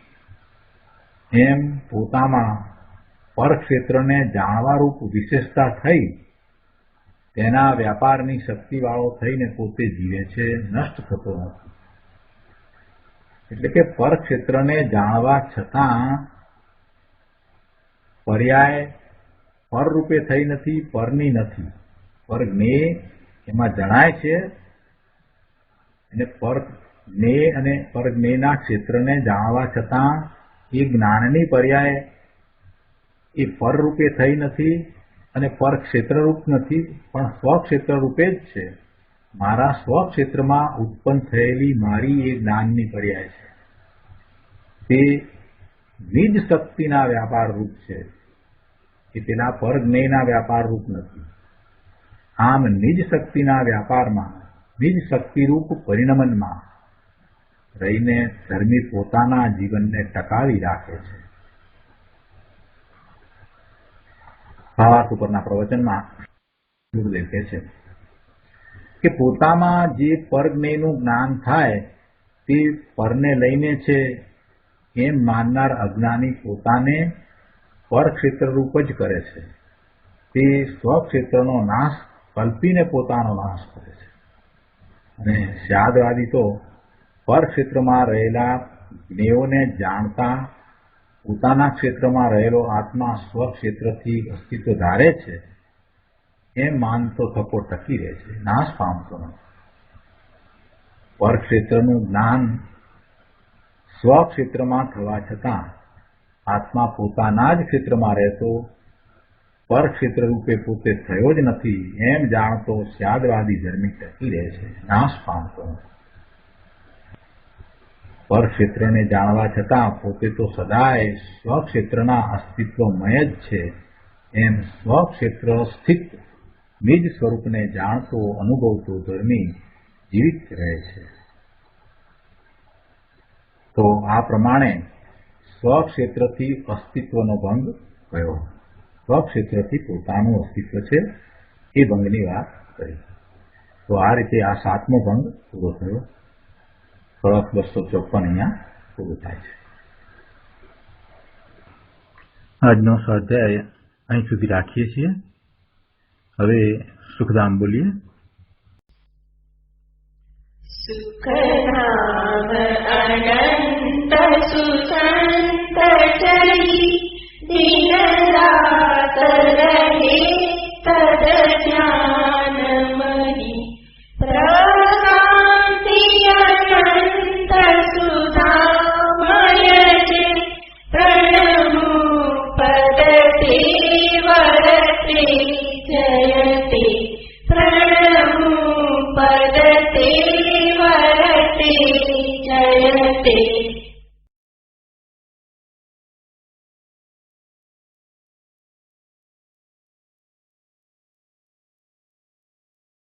એમ પોતામાં પરક્ષેત્રને જાણવારૂપ વિશેષતા થઈ તેના વ્યાપારની શક્તિવાળો થઈને પોતે જીવે છે, નષ્ટ થતો નથી. એટલે કે પરક્ષેત્રને જાણવા છતાં પર્યાય પરરૂપે થઈ નથી, પરની નથી. પર જ્ઞેય એમાં જણાય છે, અને પર જ્ઞેય અને પર જ્ઞેયના ક્ષેત્રને જાણવા છતાં એ જ્ઞાનની પર્યાય એ પરરૂપે થઈ નથી અને પર ક્ષેત્રરૂપ નથી, પણ સ્વક્ષેત્ર રૂપે જ છે. મારા સ્વક્ષેત્રમાં ઉત્પન્ન થયેલી મારી એ જ્ઞાનની પર્યાય છે. તે નિજ શક્તિના વ્યાપાર રૂપ છે, કે તેના પર જ્ઞેયના વ્યાપાર રૂપ નથી. આમ નિજ શક્તિના વ્યાપારમાં, નિજ શક્તિરૂપ પરિણમનમાં રહીને ધર્મી પોતાના જીવનને ટકાવી રાખે છે. ભાવાર્થ ઉપરના પ્રવચનમાં ગુરુદેવ કહે છે કે પોતામાં જે પરજ્ઞેયનું જ્ઞાન થાય તે પરને લઈને છે એમ માનનાર અજ્ઞાની પોતાને પરક્ષેત્ર રૂપ જ કરે છે. તે સ્વક્ષેત્રનો નાશ કલ્પીને પોતાનો નાશ કરે છે. અને સ્યાદવાદી તો પરક્ષેત્રમાં રહેલા જ્ઞેયોને જાણતા પોતાના ક્ષેત્રમાં રહેલો આત્મા સ્વક્ષેત્રથી અસ્તિત્વ ધારે છે એમ માનતો થકો ટકી રહે છે, નાશ પામતો નથી. પરક્ષેત્રનું જ્ઞાન સ્વક્ષેત્રમાં થવા છતાં આત્મા પોતાના જ ક્ષેત્રમાં રહેતો પરક્ષેત્ર રૂપે પોતે થયો જ નથી એમ જાણતો સ્યાદવાદી ધર્મી ટકી રહે છે, નાશ પામતો નથી. પરક્ષેત્રને જાણવા છતાં પોતે તો સદાય સ્વક્ષેત્રના અસ્તિત્વમય જ છે એમ સ્વક્ષેત્ર સ્થિત નિજ સ્વરૂપને જાણતો અનુભવતો ધર્મી જીવિત રહે છે. તો આ પ્રમાણે સ્વક્ષેત્રથી અસ્તિત્વનો ભંગ કયો, સ્વક્ષેત્રથી પોતાનું અસ્તિત્વ છે એ ભંગની વાત કરી. તો આ રીતે આ 7મો ભંગ પૂરો થયો. કળશ 254 અહીંયા પૂરું થાય છે. આજનો સ્વાધ્યાય અહીં સુધી રાખીએ છીએ. હવે સુખધામ બોલીએ. સુખધામ અનંત સુસંત ચરી દિન રાત રહે તદ જ્ઞાન મહી પ્રકાંતિ અનંત સુધામય છે પ્રણમુ પદ ते